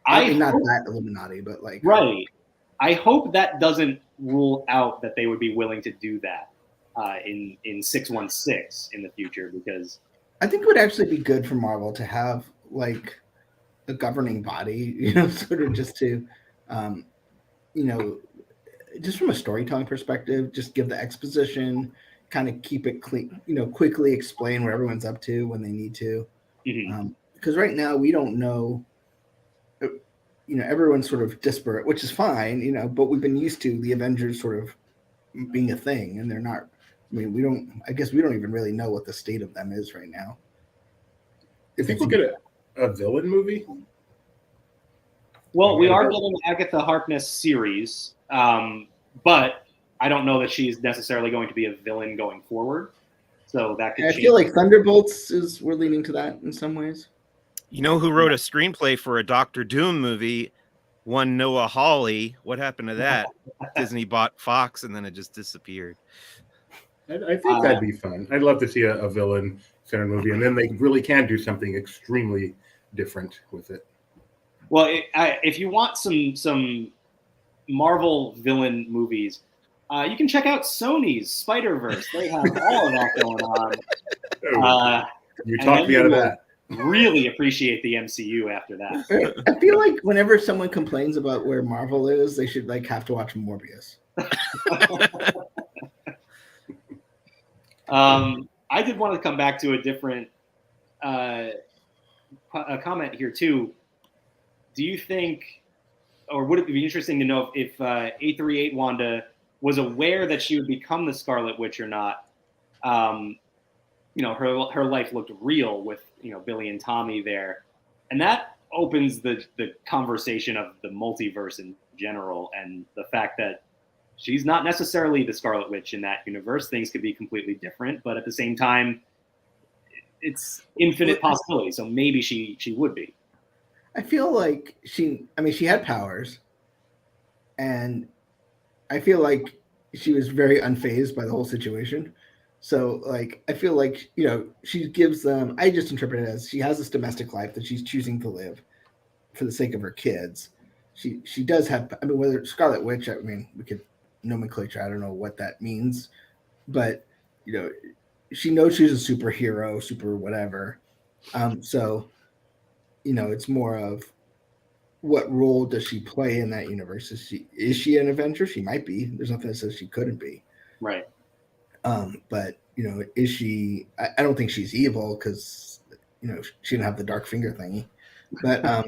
mean, not that Illuminati, but like right. I hope that doesn't rule out that they would be willing to do that in 616 in the future, because I think it would actually be good for Marvel to have like a governing body, sort of just to, just from a storytelling perspective, just give the exposition, kind of keep it clean, quickly explain what everyone's up to when they need to. Mm-hmm. Because right now we don't know. Everyone's sort of disparate, which is fine, but we've been used to the Avengers sort of being a thing, and they're not. I guess we don't even really know what the state of them is right now. I think we'll get a villain movie. Well, we are getting Agatha Harkness series, but I don't know that she's necessarily going to be a villain going forward. So that could change. I feel like Thunderbolts we're leaning to that in some ways. You know who wrote a screenplay for a Doctor Doom movie? One Noah Hawley. What happened to that? Disney bought Fox, and then it just disappeared. I think that'd be fun. I'd love to see a villain-centered movie, and then they really can do something extremely different with it. Well, if you want some Marvel villain movies, you can check out Sony's Spider-Verse. They have all of that going on. You talked me out of that. Really appreciate the MCU after that. I feel like whenever someone complains about where Marvel is, they should have to watch Morbius. I did want to come back to a different a comment here too. Do you think, or would it be interesting to know if 838 Wanda was aware that she would become the Scarlet Witch or not? her life looked real with Billy and Tommy there, and that opens the conversation of the multiverse in general, and the fact that she's not necessarily the Scarlet Witch in that universe. Things could be completely different, but at the same time, it's infinite possibility. So maybe she would be. I feel like she had powers, and I feel like she was very unfazed by the whole situation. So, like, I feel like, she gives them, I just interpret it as she has this domestic life that she's choosing to live for the sake of her kids. She does have, whether Scarlet Witch, we could nomenclature, I don't know what that means, but, she knows she's a superhero, super whatever. So, it's more of what role does she play in that universe? Is she an Avenger? She might be. There's nothing that says she couldn't be. Right. But is she? I don't think she's evil because she didn't have the dark finger thingy. But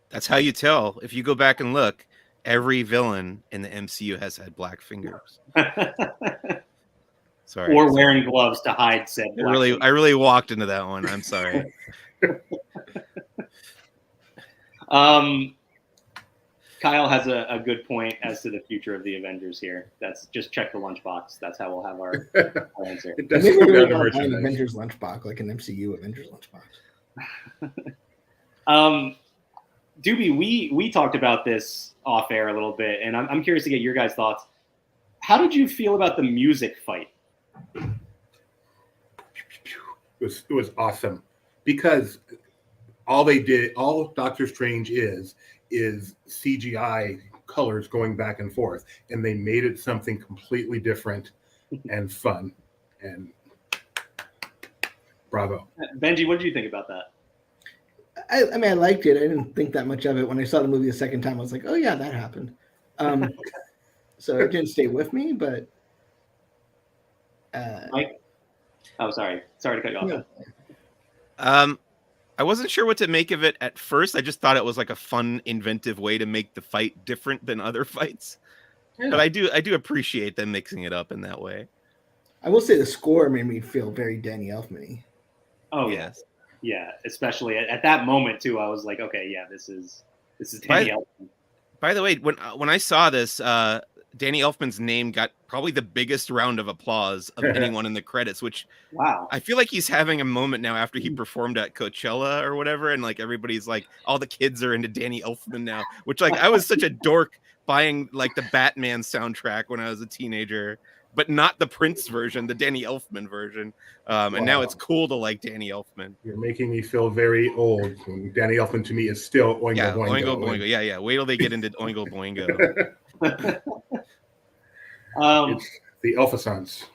that's how you tell. If you go back and look, every villain in the MCU has had black fingers. Sorry. Or wearing gloves to hide said. I really walked into that one. I'm sorry. Kyle has a good point as to the future of the Avengers here. That's just check the lunchbox. That's how we'll have our answer. It does come down to merchandise. An Avengers lunchbox, like an MCU Avengers lunchbox. Doobie, we talked about this off air a little bit, and I'm curious to get your guys' thoughts. How did you feel about the music fight? It was awesome because all Doctor Strange is CGI colors going back and forth, and they made it something completely different and fun. And bravo. Benji, what did you think about that? I liked it. I didn't think that much of it. When I saw the movie the second time, I was like, oh yeah, that happened. So it didn't stay with me, but Mike? Oh, sorry to cut you off. No. I wasn't sure what to make of it at first. I just thought it was like a fun, inventive way to make the fight different than other fights. Yeah. But I do appreciate them mixing it up in that way. I will say the score made me feel very Danny Elfman-y. Oh yes, yeah. Especially at that moment too, I was like, okay, yeah, this is Danny Elfman. By the way, when I saw this, Danny Elfman's name got probably the biggest round of applause of anyone in the credits, which wow. I feel like he's having a moment now after he performed at Coachella or whatever. And like, everybody's like, all the kids are into Danny Elfman now, which like, I was such a dork buying like the Batman soundtrack when I was a teenager, but not the Prince version, the Danny Elfman version. And now it's cool to like Danny Elfman. You're making me feel very old. Danny Elfman to me is still Oingo Boingo. Oingo Boingo. Yeah. Wait till they get into Oingo Boingo. It's the Elfasons.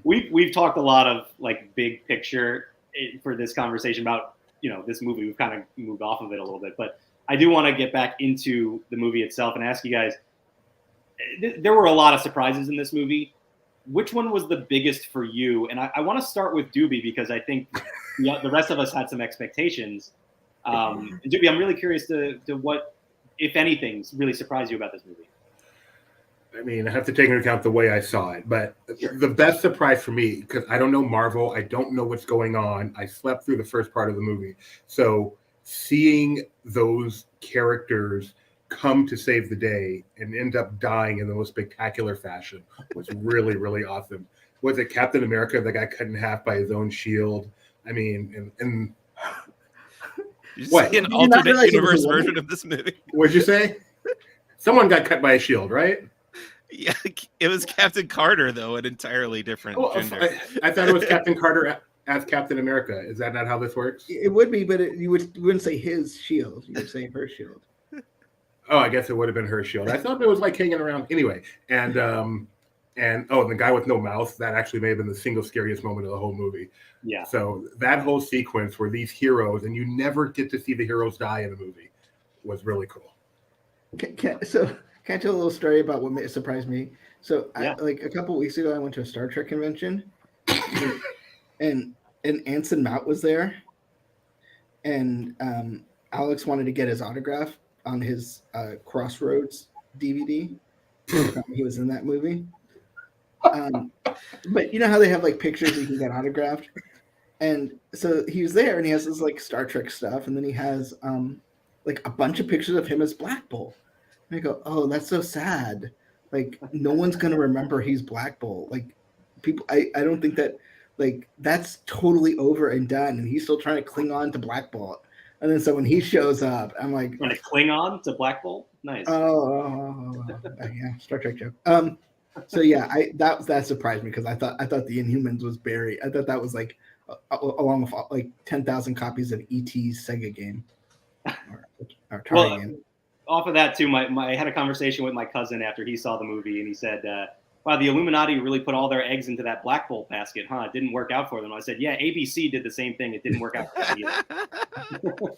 We've talked a lot of like big picture for this conversation about this movie. We've kind of moved off of it a little bit, but I do want to get back into the movie itself and ask you guys. There were a lot of surprises in this movie. Which one was the biggest for you? And I want to start with Doobie because I think the rest of us had some expectations. Doobie, I'm really curious to what, if anything, really surprised you about this movie. I mean, I have to take into account the way I saw it, but the best surprise for me, because I don't know Marvel, I don't know what's going on. I slept through the first part of the movie. So seeing those characters come to save the day and end up dying in the most spectacular fashion was really, really awesome. Was it Captain America that got cut in half by his own shield? I mean, and what? An alternate universe version of this movie. What'd you say? Someone got cut by a shield, right? Yeah, it was Captain Carter, though, an entirely different gender. I thought it was Captain Carter as Captain America. Is that not how this works? It would be, but you wouldn't say his shield. You would say her shield. Oh, I guess it would have been her shield. I thought it was like hanging around anyway. And the guy with no mouth, that actually may have been the single scariest moment of the whole movie. Yeah. So that whole sequence where these heroes, and you never get to see the heroes die in the movie, was really cool. Can I tell a little story about what surprised me? So, like a couple of weeks ago, I went to a Star Trek convention, and Anson Mount was there, and Alex wanted to get his autograph on his Crossroads DVD. He was in that movie, But you know how they have like pictures that you can get autographed, and so he was there, and he has this like Star Trek stuff, and then he has like a bunch of pictures of him as Black Bolt. And I go, oh, that's so sad. Like no one's gonna remember he's Black Bolt. Like people, I don't think that like that's totally over and done, and he's still trying to cling on to Black Bolt. And then so when he shows up, I'm like, trying to cling on to Black Bolt. Nice. Yeah, Star Trek joke. So yeah, that surprised me because I thought the Inhumans was Barry. I thought that was like along with like 10,000 copies of E.T.'s Sega game or Atari game. Off of that too, I had a conversation with my cousin after he saw the movie, and he said, "Wow, the Illuminati really put all their eggs into that Black Bolt basket, huh? It didn't work out for them." I said, "Yeah, ABC did the same thing. It didn't work out for them either."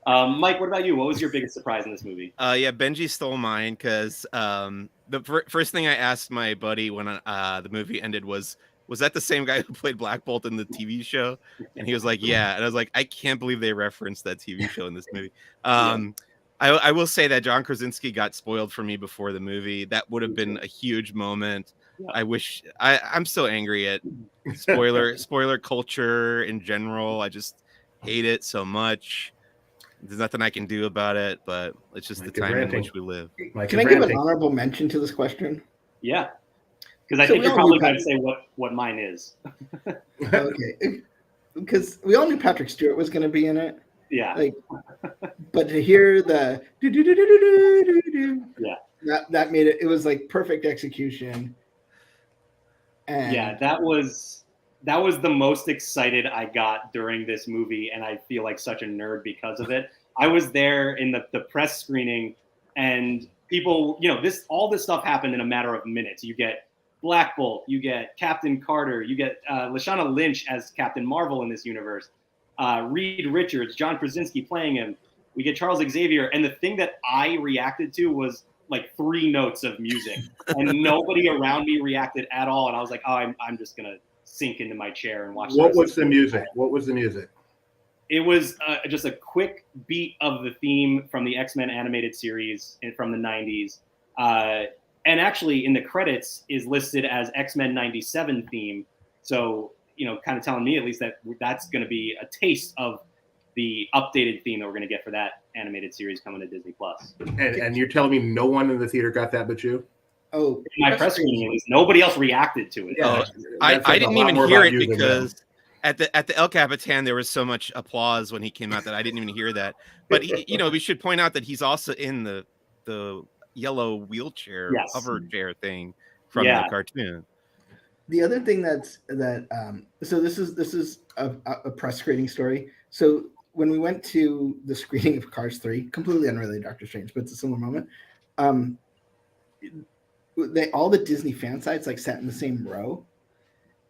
Mike, what about you? What was your biggest surprise in this movie? Yeah, Benji stole mine because the first thing I asked my buddy when the movie ended was that the same guy who played Black Bolt in the TV show? And he was like, yeah. And I was like, I can't believe they referenced that TV show in this movie. I will say that John Krasinski got spoiled for me before the movie. That would have been a huge moment. Yeah. I wish I'm so angry at spoiler culture in general. I just hate it so much. There's nothing I can do about it, but it's just the time in which we live. Can I give an honorable mention to this question? Yeah. Because I think you're probably going to say what mine is. Okay. Because we all knew Patrick Stewart was going to be in it. Yeah. Like, but to hear the that made it was like perfect execution. And yeah, that was the most excited I got during this movie, and I feel like such a nerd because of it. I was there in the press screening, and people, all this stuff happened in a matter of minutes. You get Black Bolt, you get Captain Carter, you get Lashana Lynch as Captain Marvel in this universe, Reed Richards, John Krasinski playing him. We get Charles Xavier, and the thing that I reacted to was like 3 notes of music, and nobody around me reacted at all. And I was like, oh, I'm just gonna sink into my chair and watch. What was the music? What was the music? It was just a quick beat of the theme from the X-Men animated series from the 90s. And actually in the credits is listed as X-Men 97 theme. So, kind of telling me at least that that's going to be a taste of the updated theme that we're going to get for that animated series coming to Disney+. And you're telling me no one in the theater got that but you? Oh, in my press screening, at least, nobody else reacted to it. Yeah, I didn't even hear it because at the El Capitan there was so much applause when he came out that I didn't even hear that. But we should point out that he's also in the yellow wheelchair hover chair thing from the cartoon. The other thing so this is a press screening story. So when we went to the screening of Cars 3, completely unrelated to Doctor Strange, but it's a similar moment. All the Disney fan sites like sat in the same row,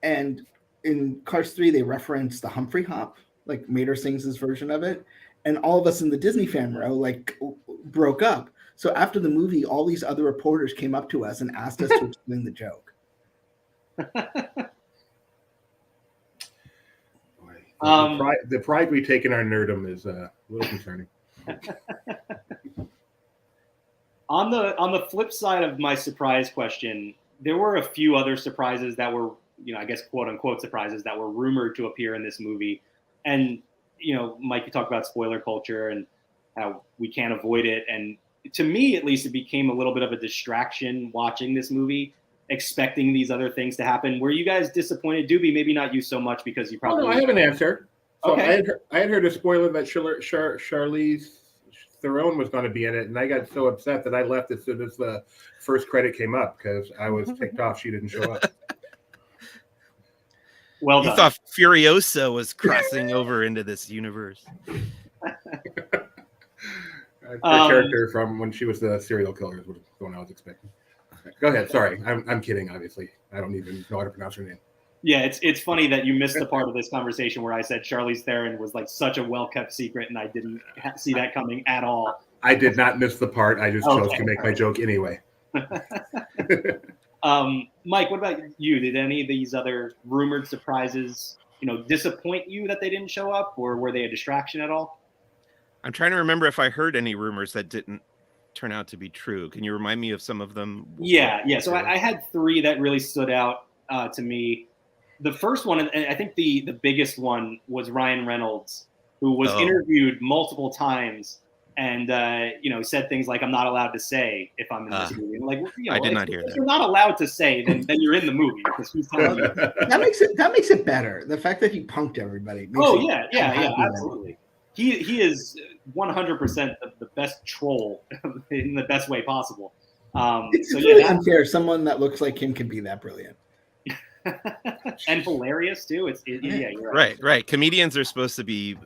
and in Cars 3 they referenced the Humphrey Hop, like Mater sings his version of it, and all of us in the Disney fan row like broke up. So after the movie, all these other reporters came up to us and asked us to explain the joke. The pride we take in our nerdom is a little concerning. On the flip side of my surprise question, there were a few other surprises that were, I guess, quote unquote surprises that were rumored to appear in this movie. And, Mike, you talked about spoiler culture and how we can't avoid it. And to me, at least, it became a little bit of a distraction watching this movie, expecting these other things to happen. Were you guys disappointed? Doobie, maybe not you so much because you probably... Oh, no, I have an answer. So okay. I had heard a spoiler that Charlize Theron was going to be in it, and I got so upset that I left as soon as the first credit came up because I was ticked off she didn't show up. Well done. You thought Furiosa was crossing over into this universe. Her character from when she was the serial killer is what I was expecting. Go ahead. Sorry, I'm kidding. Obviously, I don't even know how to pronounce her name. Yeah, it's funny that you missed the part of this conversation where I said Charlize Theron was like such a well-kept secret, and I didn't see that coming at all. I did not miss the part. I just chose to make my joke anyway. Mike, what about you? Did any of these other rumored surprises, disappoint you that they didn't show up, or were they a distraction at all? I'm trying to remember if I heard any rumors that didn't turn out to be true. Can you remind me of some of them? Yeah. So I had 3 that really stood out to me. The first one, and I think the biggest one, was Ryan Reynolds, who was interviewed multiple times and said things like, "I'm not allowed to say if I'm in this movie." And like, I did not hear that. If you're not allowed to say, then you're in the movie because who's telling you? That makes it better. The fact that he punked everybody. Yeah, absolutely. He is 100% the best troll in the best way possible. It's really unfair. Someone that looks like him can be that brilliant. And hilarious too. Yeah, you're right. Right. Comedians are supposed to be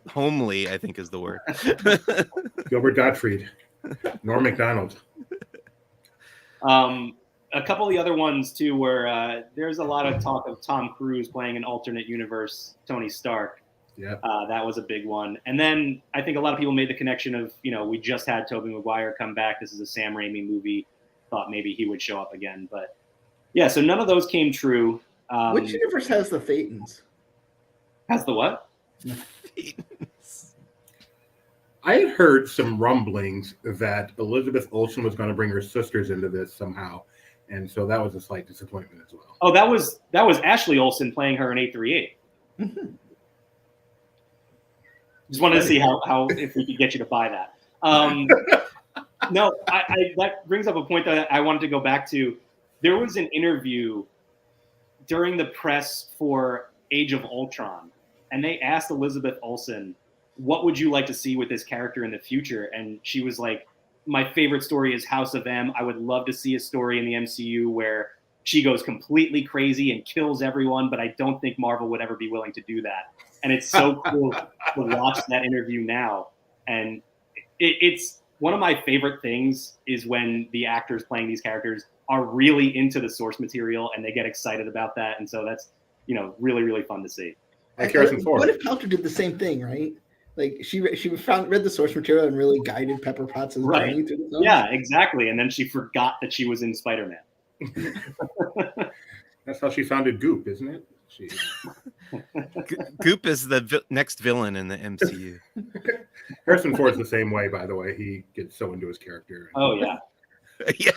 homely, I think is the word. Gilbert Gottfried, Norm Macdonald. A couple of the other ones too were there's a lot of talk of Tom Cruise playing an alternate universe Tony Stark. Yeah, that was a big one. And then I think a lot of people made the connection of, we just had Tobey Maguire come back. This is a Sam Raimi movie. Thought maybe he would show up again, but yeah. So none of those came true. Which universe has the Phaetons? Has the what? I had heard some rumblings that Elizabeth Olsen was going to bring her sisters into this somehow, and so that was a slight disappointment as well. Oh, that was Ashley Olsen playing her in 838. Mm-hmm. Just wanted to see how if we could get you to buy that. No, I that brings up a point that I wanted to go back to. There was an interview during the press for Age of Ultron, and they asked Elizabeth Olsen, "What would you like to see with this character in the future?" And she was like, "My favorite story is House of M. I would love to see a story in the MCU where she goes completely crazy and kills everyone, but I don't think Marvel would ever be willing to do that." And it's so cool to watch that interview now. And it's one of my favorite things is when the actors playing these characters are really into the source material and they get excited about that. And so that's, really, really fun to see. Like Harrison Ford. What if Paltrow did the same thing, right? Like she read the source material and really guided Pepper Potts' journey through the film. Yeah, exactly. And then she forgot that she was in Spider-Man. That's how she founded Goop, isn't it? Goop is the next villain in the MCU. Harrison Ford's the same way, by the way. He gets so into his character. Oh, yeah. Yeah.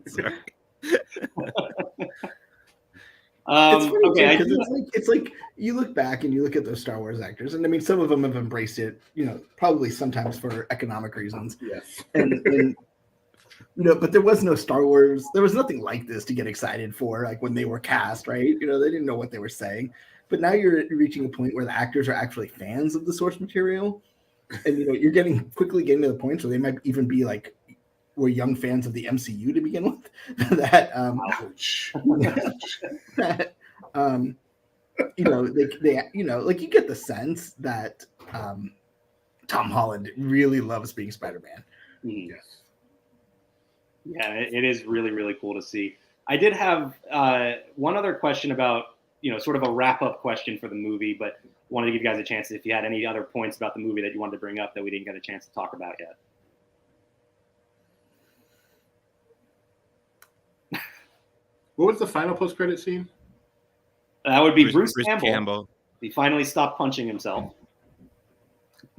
Sorry. It's funny because it's like you look back and you look at those Star Wars actors, and I mean, some of them have embraced it, probably sometimes for economic reasons. Yes. And but there was no Star Wars. There was nothing like this to get excited for, like when they were cast, right? They didn't know what they were saying. But now you're reaching a point where the actors are actually fans of the source material, and you're quickly getting to the point where they might even be like, we're young fans of the MCU to begin with. that like you get the sense that Tom Holland really loves being Spider-Man. Yes. Yeah, it is really, really cool to see. I did have one other question about, sort of a wrap-up question for the movie, but wanted to give you guys a chance if you had any other points about the movie that you wanted to bring up that we didn't get a chance to talk about yet. What was the final post-credit scene? That would be Bruce Campbell. He finally stopped punching himself.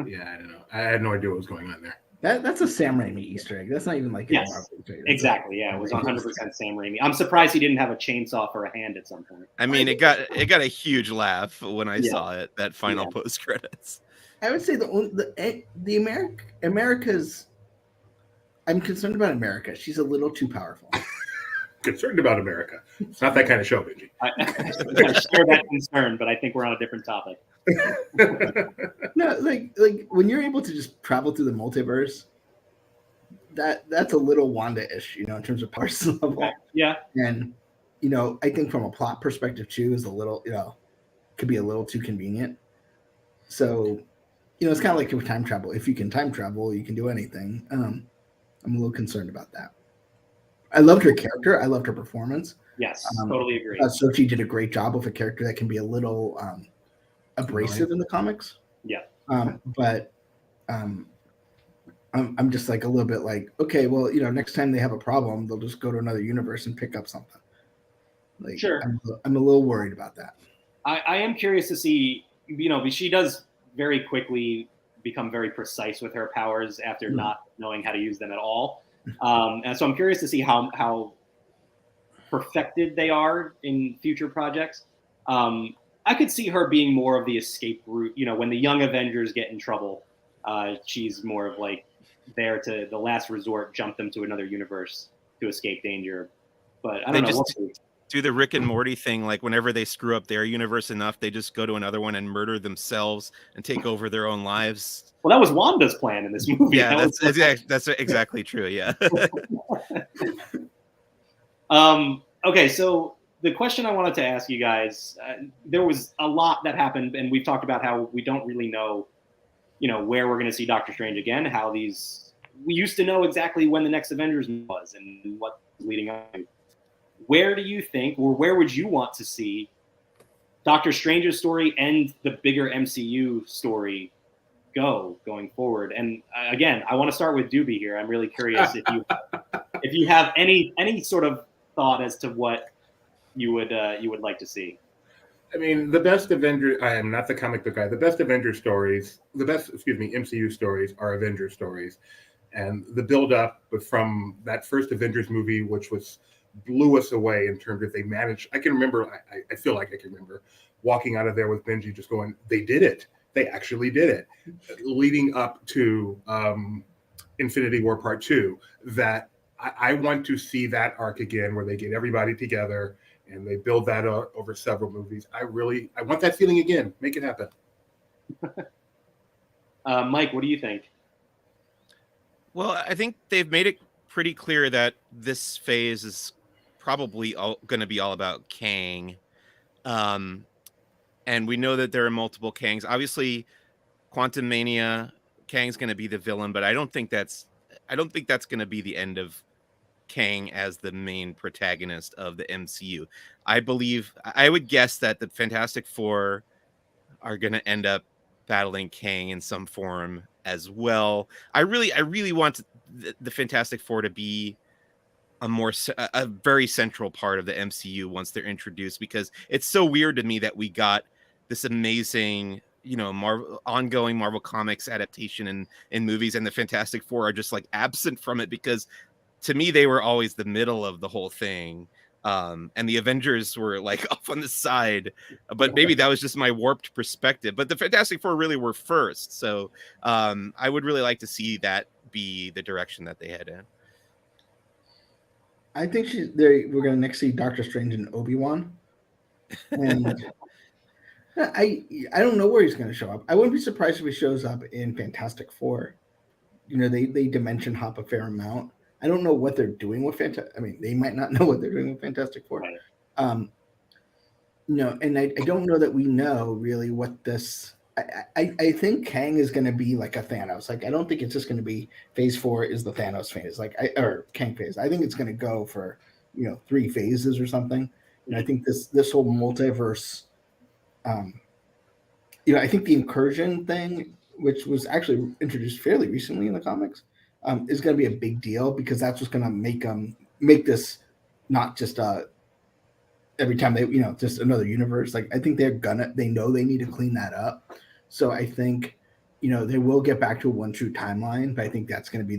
Yeah, I don't know. I had no idea what was going on there. That's a Sam Raimi Easter egg. That's not even like exactly. Yeah, it was 100% Sam Raimi. I'm surprised he didn't have a chainsaw for a hand at some point. I mean, it got a huge laugh when I saw it. That final post credits. I would say the America's. I'm concerned about America. She's a little too powerful. Concerned about America. It's not that kind of show, Benji. I share that concern, but I think we're on a different topic. No, like when you're able to just travel through the multiverse, that's a little Wanda-ish, in terms of power level. Yeah. And I think from a plot perspective too is a little, could be a little too convenient. So, it's kind of like with time travel. If you can time travel, you can do anything. I'm a little concerned about that. I loved her character. I loved her performance. Yes, totally agree. Sochi did a great job with a character that can be a little abrasive in the comics. Yeah. But I'm just like a little bit like, okay, well, next time they have a problem, they'll just go to another universe and pick up something. Like, sure. I'm a little worried about that. I am curious to see, she does very quickly become very precise with her powers after not knowing how to use them at all. And so I'm curious to see how perfected they are in future projects. I could see her being more of the escape route. You know, when the young Avengers get in trouble, she's more of like there to the last resort, jump them to another universe to escape danger. But I don't know. Do the Rick and Morty thing, like whenever they screw up their universe enough, they just go to another one and murder themselves and take over their own lives. Well, that was Wanda's plan in this movie. Yeah, that's exactly true. Yeah. Okay, so the question I wanted to ask you guys, there was a lot that happened, and we've talked about how we don't really know, you know, where we're going to see Doctor Strange again, how we used to know exactly when the next Avengers was and what was leading up to. Where do you think, or where would you want to see Doctor Strange's story and the bigger MCU story going forward? And again, I want to start with Doobie here. I'm really curious if you have any sort of thought as to what you would like to see. I mean, the best Avenger. I am not the comic book guy. The best Avenger stories, MCU stories are Avenger stories, and the build up from that first Avengers movie, which blew us away in terms of they managed. I can remember. I feel like I can remember walking out of there with Benji just going, "They did it. They actually did it." Leading up to Infinity War Part 2, that I want to see that arc again, where they get everybody together and they build that over several movies. I want that feeling again. Make it happen. Mike, what do you think? Well, I think they've made it pretty clear that this phase is probably going to be all about Kang. And we know that there are multiple Kangs. Obviously, Quantum Mania, Kang's going to be the villain, but I don't think that's going to be the end of Kang as the main protagonist of the MCU. I would guess that the Fantastic Four are going to end up battling Kang in some form as well. I really want the Fantastic Four to be a very central part of the MCU once they're introduced, because it's so weird to me that we got this amazing, you know, ongoing Marvel Comics adaptation in movies, and the Fantastic Four are just like absent from it, because to me they were always the middle of the whole thing, and the Avengers were like off on the side. But maybe that was just my warped perspective, but the Fantastic Four really were first. So I would really like to see that be the direction that they head in. I think we're going to next see Doctor Strange and Obi-Wan. And I don't know where he's going to show up. I wouldn't be surprised if he shows up in Fantastic Four. You know, they dimension hop a fair amount. I don't know what they're doing with I mean, they might not know what they're doing with Fantastic Four. And I don't know that we know really what this. I think Kang is going to be like a Thanos. Like, I don't think it's just going to be Phase 4 is the Thanos phase, or Kang phase. I think it's going to go for 3 phases or something. And I think this whole multiverse. I think the incursion thing, which was actually introduced fairly recently in the comics, is going to be a big deal, because that's what's going to make this not just every time they just another universe. Like, I think they know they need to clean that up. So I think they will get back to a one true timeline, but I think that's going to be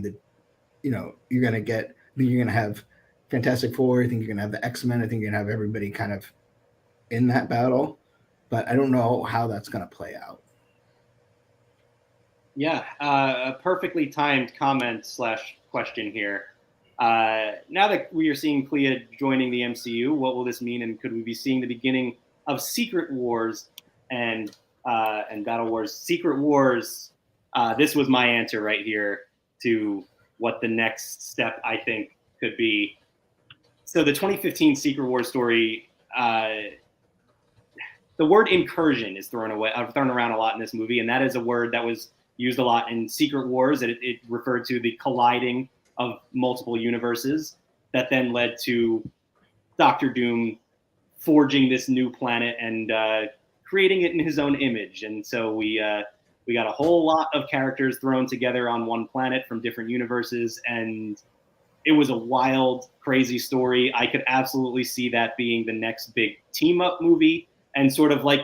you're going to have Fantastic Four. I think you're going to have the X-Men. I think you're going to have everybody kind of in that battle, but I don't know how that's going to play out. Yeah, a perfectly timed comment / question here. Now that we are seeing Clea joining the MCU, what will this mean, and could we be seeing the beginning of Secret Wars and Battle Wars? Secret Wars. This was my answer right here to what the next step I think could be. So the 2015 Secret Wars story. The word incursion is thrown around a lot in this movie, and that is a word that was used a lot in Secret Wars. It referred to the colliding of multiple universes that then led to Doctor Doom forging this new planet and creating it in his own image. And so we got a whole lot of characters thrown together on one planet from different universes, and it was a wild, crazy story. I could absolutely see that being the next big team-up movie, and sort of like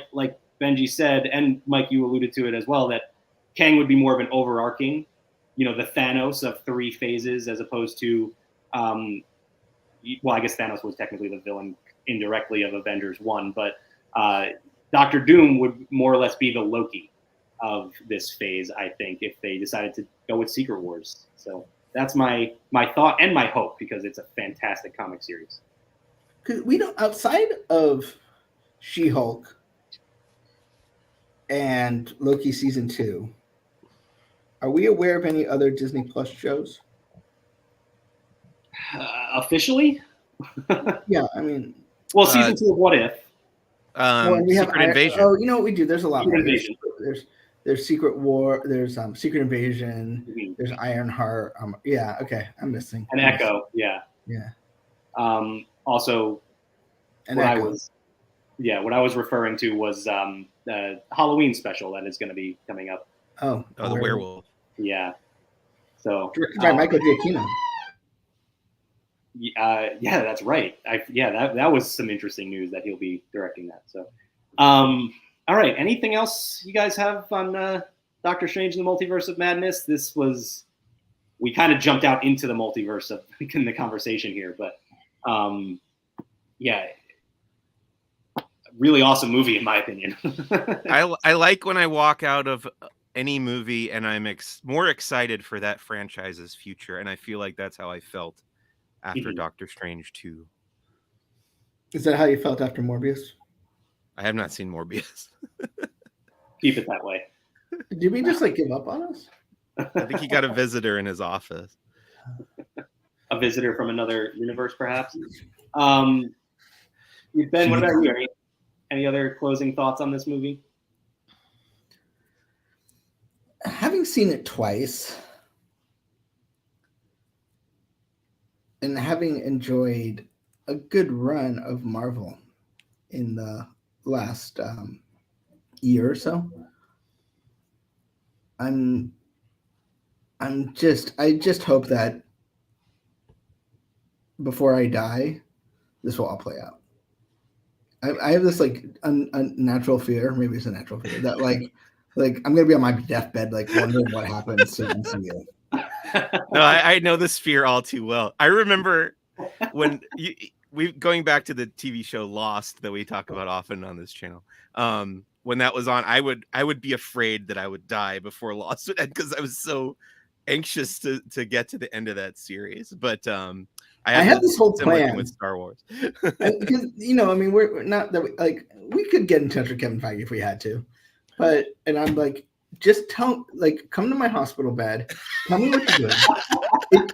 Benji said, and Mike, you alluded to it as well, that Kang would be more of an overarching, the Thanos of 3 phases, as opposed to, well, I guess Thanos was technically the villain indirectly of Avengers 1, but Doctor Doom would more or less be the Loki of this phase, I think, if they decided to go with Secret Wars. So that's my thought and my hope, because it's a fantastic comic series. Because we don't, outside of She-Hulk and Loki season 2, are we aware of any other Disney Plus shows? Officially? Yeah, I mean, well, season 2 of What If? We Secret have Invasion. Oh, you know what we do? There's a lot Secret more. Invasion. There's Secret War. There's Secret Invasion. Mm-hmm. There's Ironheart. Yeah, okay, I'm missing. And Echo, yeah. Yeah. Also, And what Echo. what I was referring to was the Halloween special that is going to be coming up. Oh, the werewolf. Yeah. So directed by Michael Giacchino. Yeah, that's right. That was some interesting news that he'll be directing that. So, all right. Anything else you guys have on Doctor Strange and the Multiverse of Madness? We kind of jumped out into the multiverse in the conversation here, but yeah, really awesome movie in my opinion. I like when I walk out of any movie and I'm more excited for that franchise's future, and I feel like that's how I felt after Doctor Strange 2. Is that how you felt after Morbius? I have not seen Morbius. Keep it that way. Did we just give up on us? I think he got a visitor in his office. A visitor from another universe, perhaps. Ben, what about you? Any other closing thoughts on this movie? Having seen it twice and having enjoyed a good run of Marvel in the last year or so, I just hope that before I die, this will all play out. I have this unnatural fear, maybe it's a natural fear, that I'm gonna be on my deathbed wondering what happens to MCU. No, I know this fear all too well. I remember when going back to the TV show Lost that we talk about often on this channel. When that was on, I would be afraid that I would die before Lost would end, because I was so anxious to get to the end of that series. But I had this whole plan with Star Wars. Because we're not that we could get in touch with Kevin Feige if we had to, and I'm just come to my hospital bed, tell me what you're doing.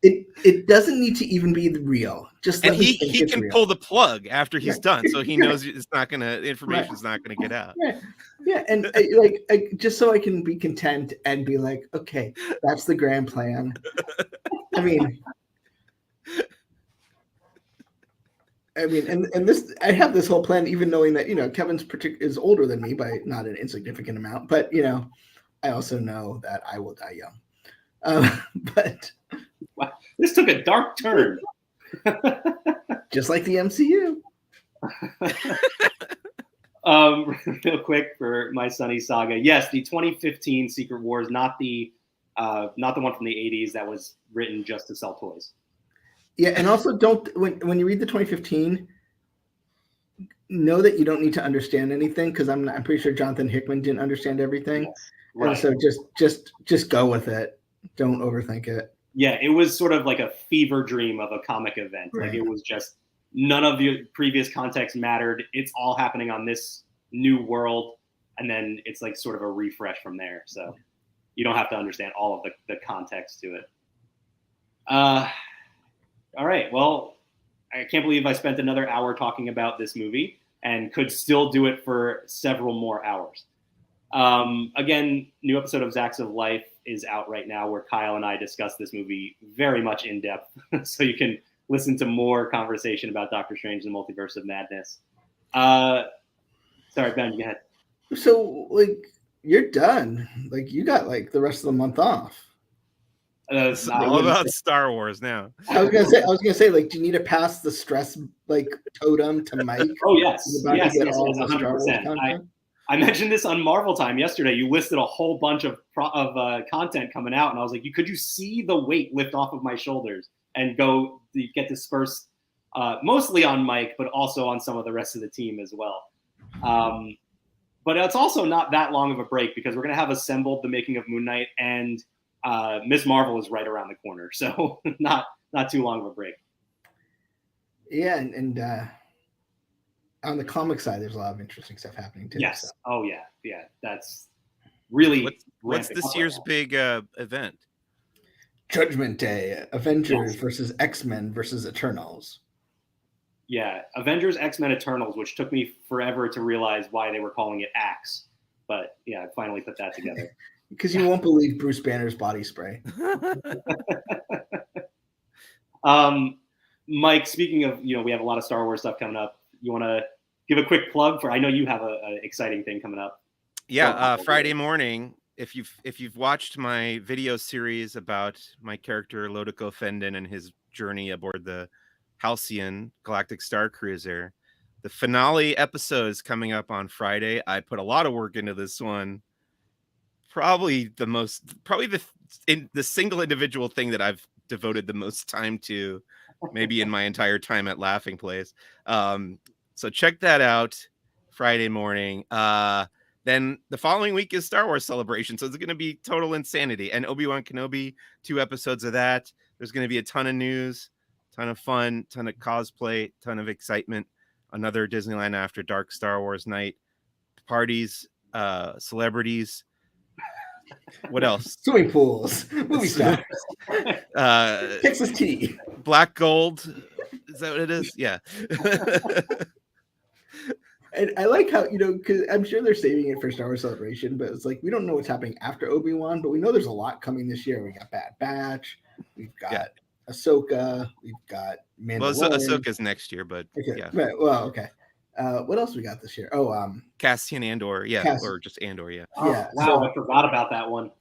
It doesn't need to even be real. Just let me think he can real. pull the plug after he's done, so he knows it's not gonna information's not gonna get out. Yeah, and just so I can be content and be okay, that's the grand plan. I mean, and this, I have this whole plan, even knowing that Kevin's is older than me by not an insignificant amount, but I also know that I will die young. But wow, this took a dark turn. Just like the MCU. Real quick for my Sunny Saga. Yes, the 2015 Secret Wars, not the one from the 80s that was written just to sell toys. Yeah, and also when you read the 2015, know that you don't need to understand anything, because I'm pretty sure Jonathan Hickman didn't understand everything. Yes, right. And so just go with it. Don't overthink it. Yeah, it was sort of like a fever dream of a comic event. Right. It was just none of the previous context mattered. It's all happening on this new world, and then it's sort of a refresh from there. So you don't have to understand all of the context to it. All right. Well, I can't believe I spent another hour talking about this movie and could still do it for several more hours. Again, new episode of Zacks of Life is out right now, where Kyle and I discuss this movie very much in depth. So you can listen to more conversation about Doctor Strange and the Multiverse of Madness. Sorry, Ben, go ahead. So you're done. You got the rest of the month off. It's all about Star Wars now. I was gonna say, do you need to pass the stress totem to Mike? Oh yes, 100%. I mentioned this on Marvel Time yesterday. You listed a whole bunch of content coming out, and I was like, could you see the weight lift off of my shoulders and get dispersed mostly on Mike, but also on some of the rest of the team as well. But it's also not that long of a break because we're going to have assembled the making of Moon Knight, and Ms. Marvel is right around the corner. So not too long of a break. Yeah, and on the comic side, there's a lot of interesting stuff happening too. Yes. So. Oh yeah. That's really what's this year's big event? Judgment Day, Avengers versus X-Men versus Eternals. Yeah, Avengers, X-Men, Eternals, which took me forever to realize why they were calling it Axe. But yeah, I finally put that together. Because you won't believe Bruce Banner's body spray. Mike, speaking of, we have a lot of Star Wars stuff coming up. You want to give a quick plug for? I know you have an exciting thing coming up. Yeah, Friday morning. If you've watched my video series about my character Lodico Fendon and his journey aboard the Halcyon Galactic Star Cruiser, the finale episode is coming up on Friday. I put a lot of work into this one. Probably the single individual thing that I've devoted the most time to, maybe in my entire time at Laughing Place. So check that out Friday morning. Then the following week is Star Wars Celebration, so it's going to be total insanity. And Obi-Wan Kenobi, 2 episodes of that. There's going to be a ton of news, ton of fun, ton of cosplay, ton of excitement. Another Disneyland After Dark Star Wars night, parties, celebrities. What else? Swimming pools, movie stars, Texas tea, Black Gold. Is that what it is? Yeah. And I like how, because I'm sure they're saving it for Star Wars Celebration, but it's like we don't know what's happening after Obi-Wan, but we know there's a lot coming this year. We got Bad Batch, we've got Ahsoka, we've got Mandalorian. Well, Ahsoka's next year, but okay. Yeah. Right. Well, okay. What else we got this year? Oh, Cassian Andor, or just Andor, yeah. Oh, yeah. Wow, So, I forgot about that one.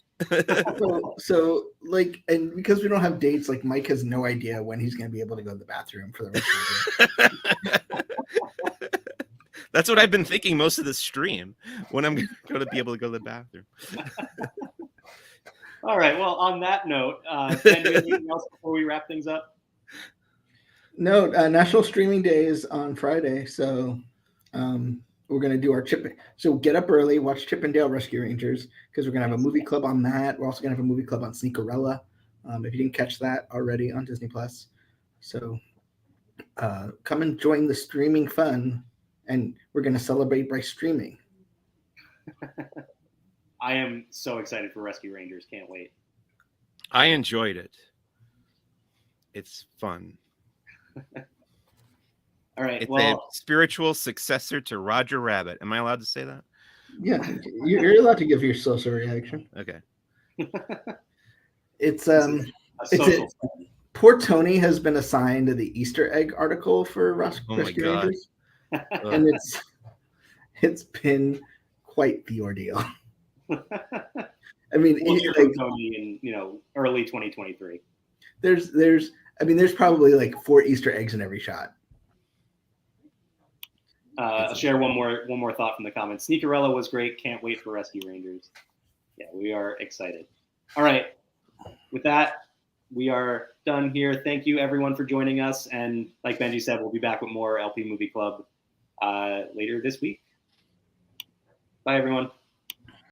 so and because we don't have dates, like Mike has no idea when he's going to be able to go to the bathroom for the rest of the day. That's what I've been thinking most of the stream, when I'm going to be able to go to the bathroom. All right. Well, on that note, Ben, anything else before we wrap things up? No, National Streaming Day is on Friday, so we're going to do our Chip. So get up early, watch Chip and Dale Rescue Rangers, because we're going to have a movie club on that. We're also going to have a movie club on Sneakerella, if you didn't catch that already on Disney Plus. So come and join the streaming fun, and we're going to celebrate by streaming. I am so excited for Rescue Rangers. Can't wait. I enjoyed it. It's fun. All right. It's well, a spiritual successor to Roger Rabbit. Am I allowed to say that? Yeah, you're allowed to give your social reaction. Okay. It's social. Poor Tony has been assigned to the Easter egg article for Rescue Rangers, and it's been quite the ordeal. I mean, we'll hear from Tony in early 2023. There's probably like 4 Easter eggs in every shot. I'll share one more thought from the comments. Sneakerella was great. Can't wait for Rescue Rangers. Yeah, we are excited. All right. With that, we are done here. Thank you, everyone, for joining us. And like Benji said, we'll be back with more LP Movie Club later this week. Bye, everyone.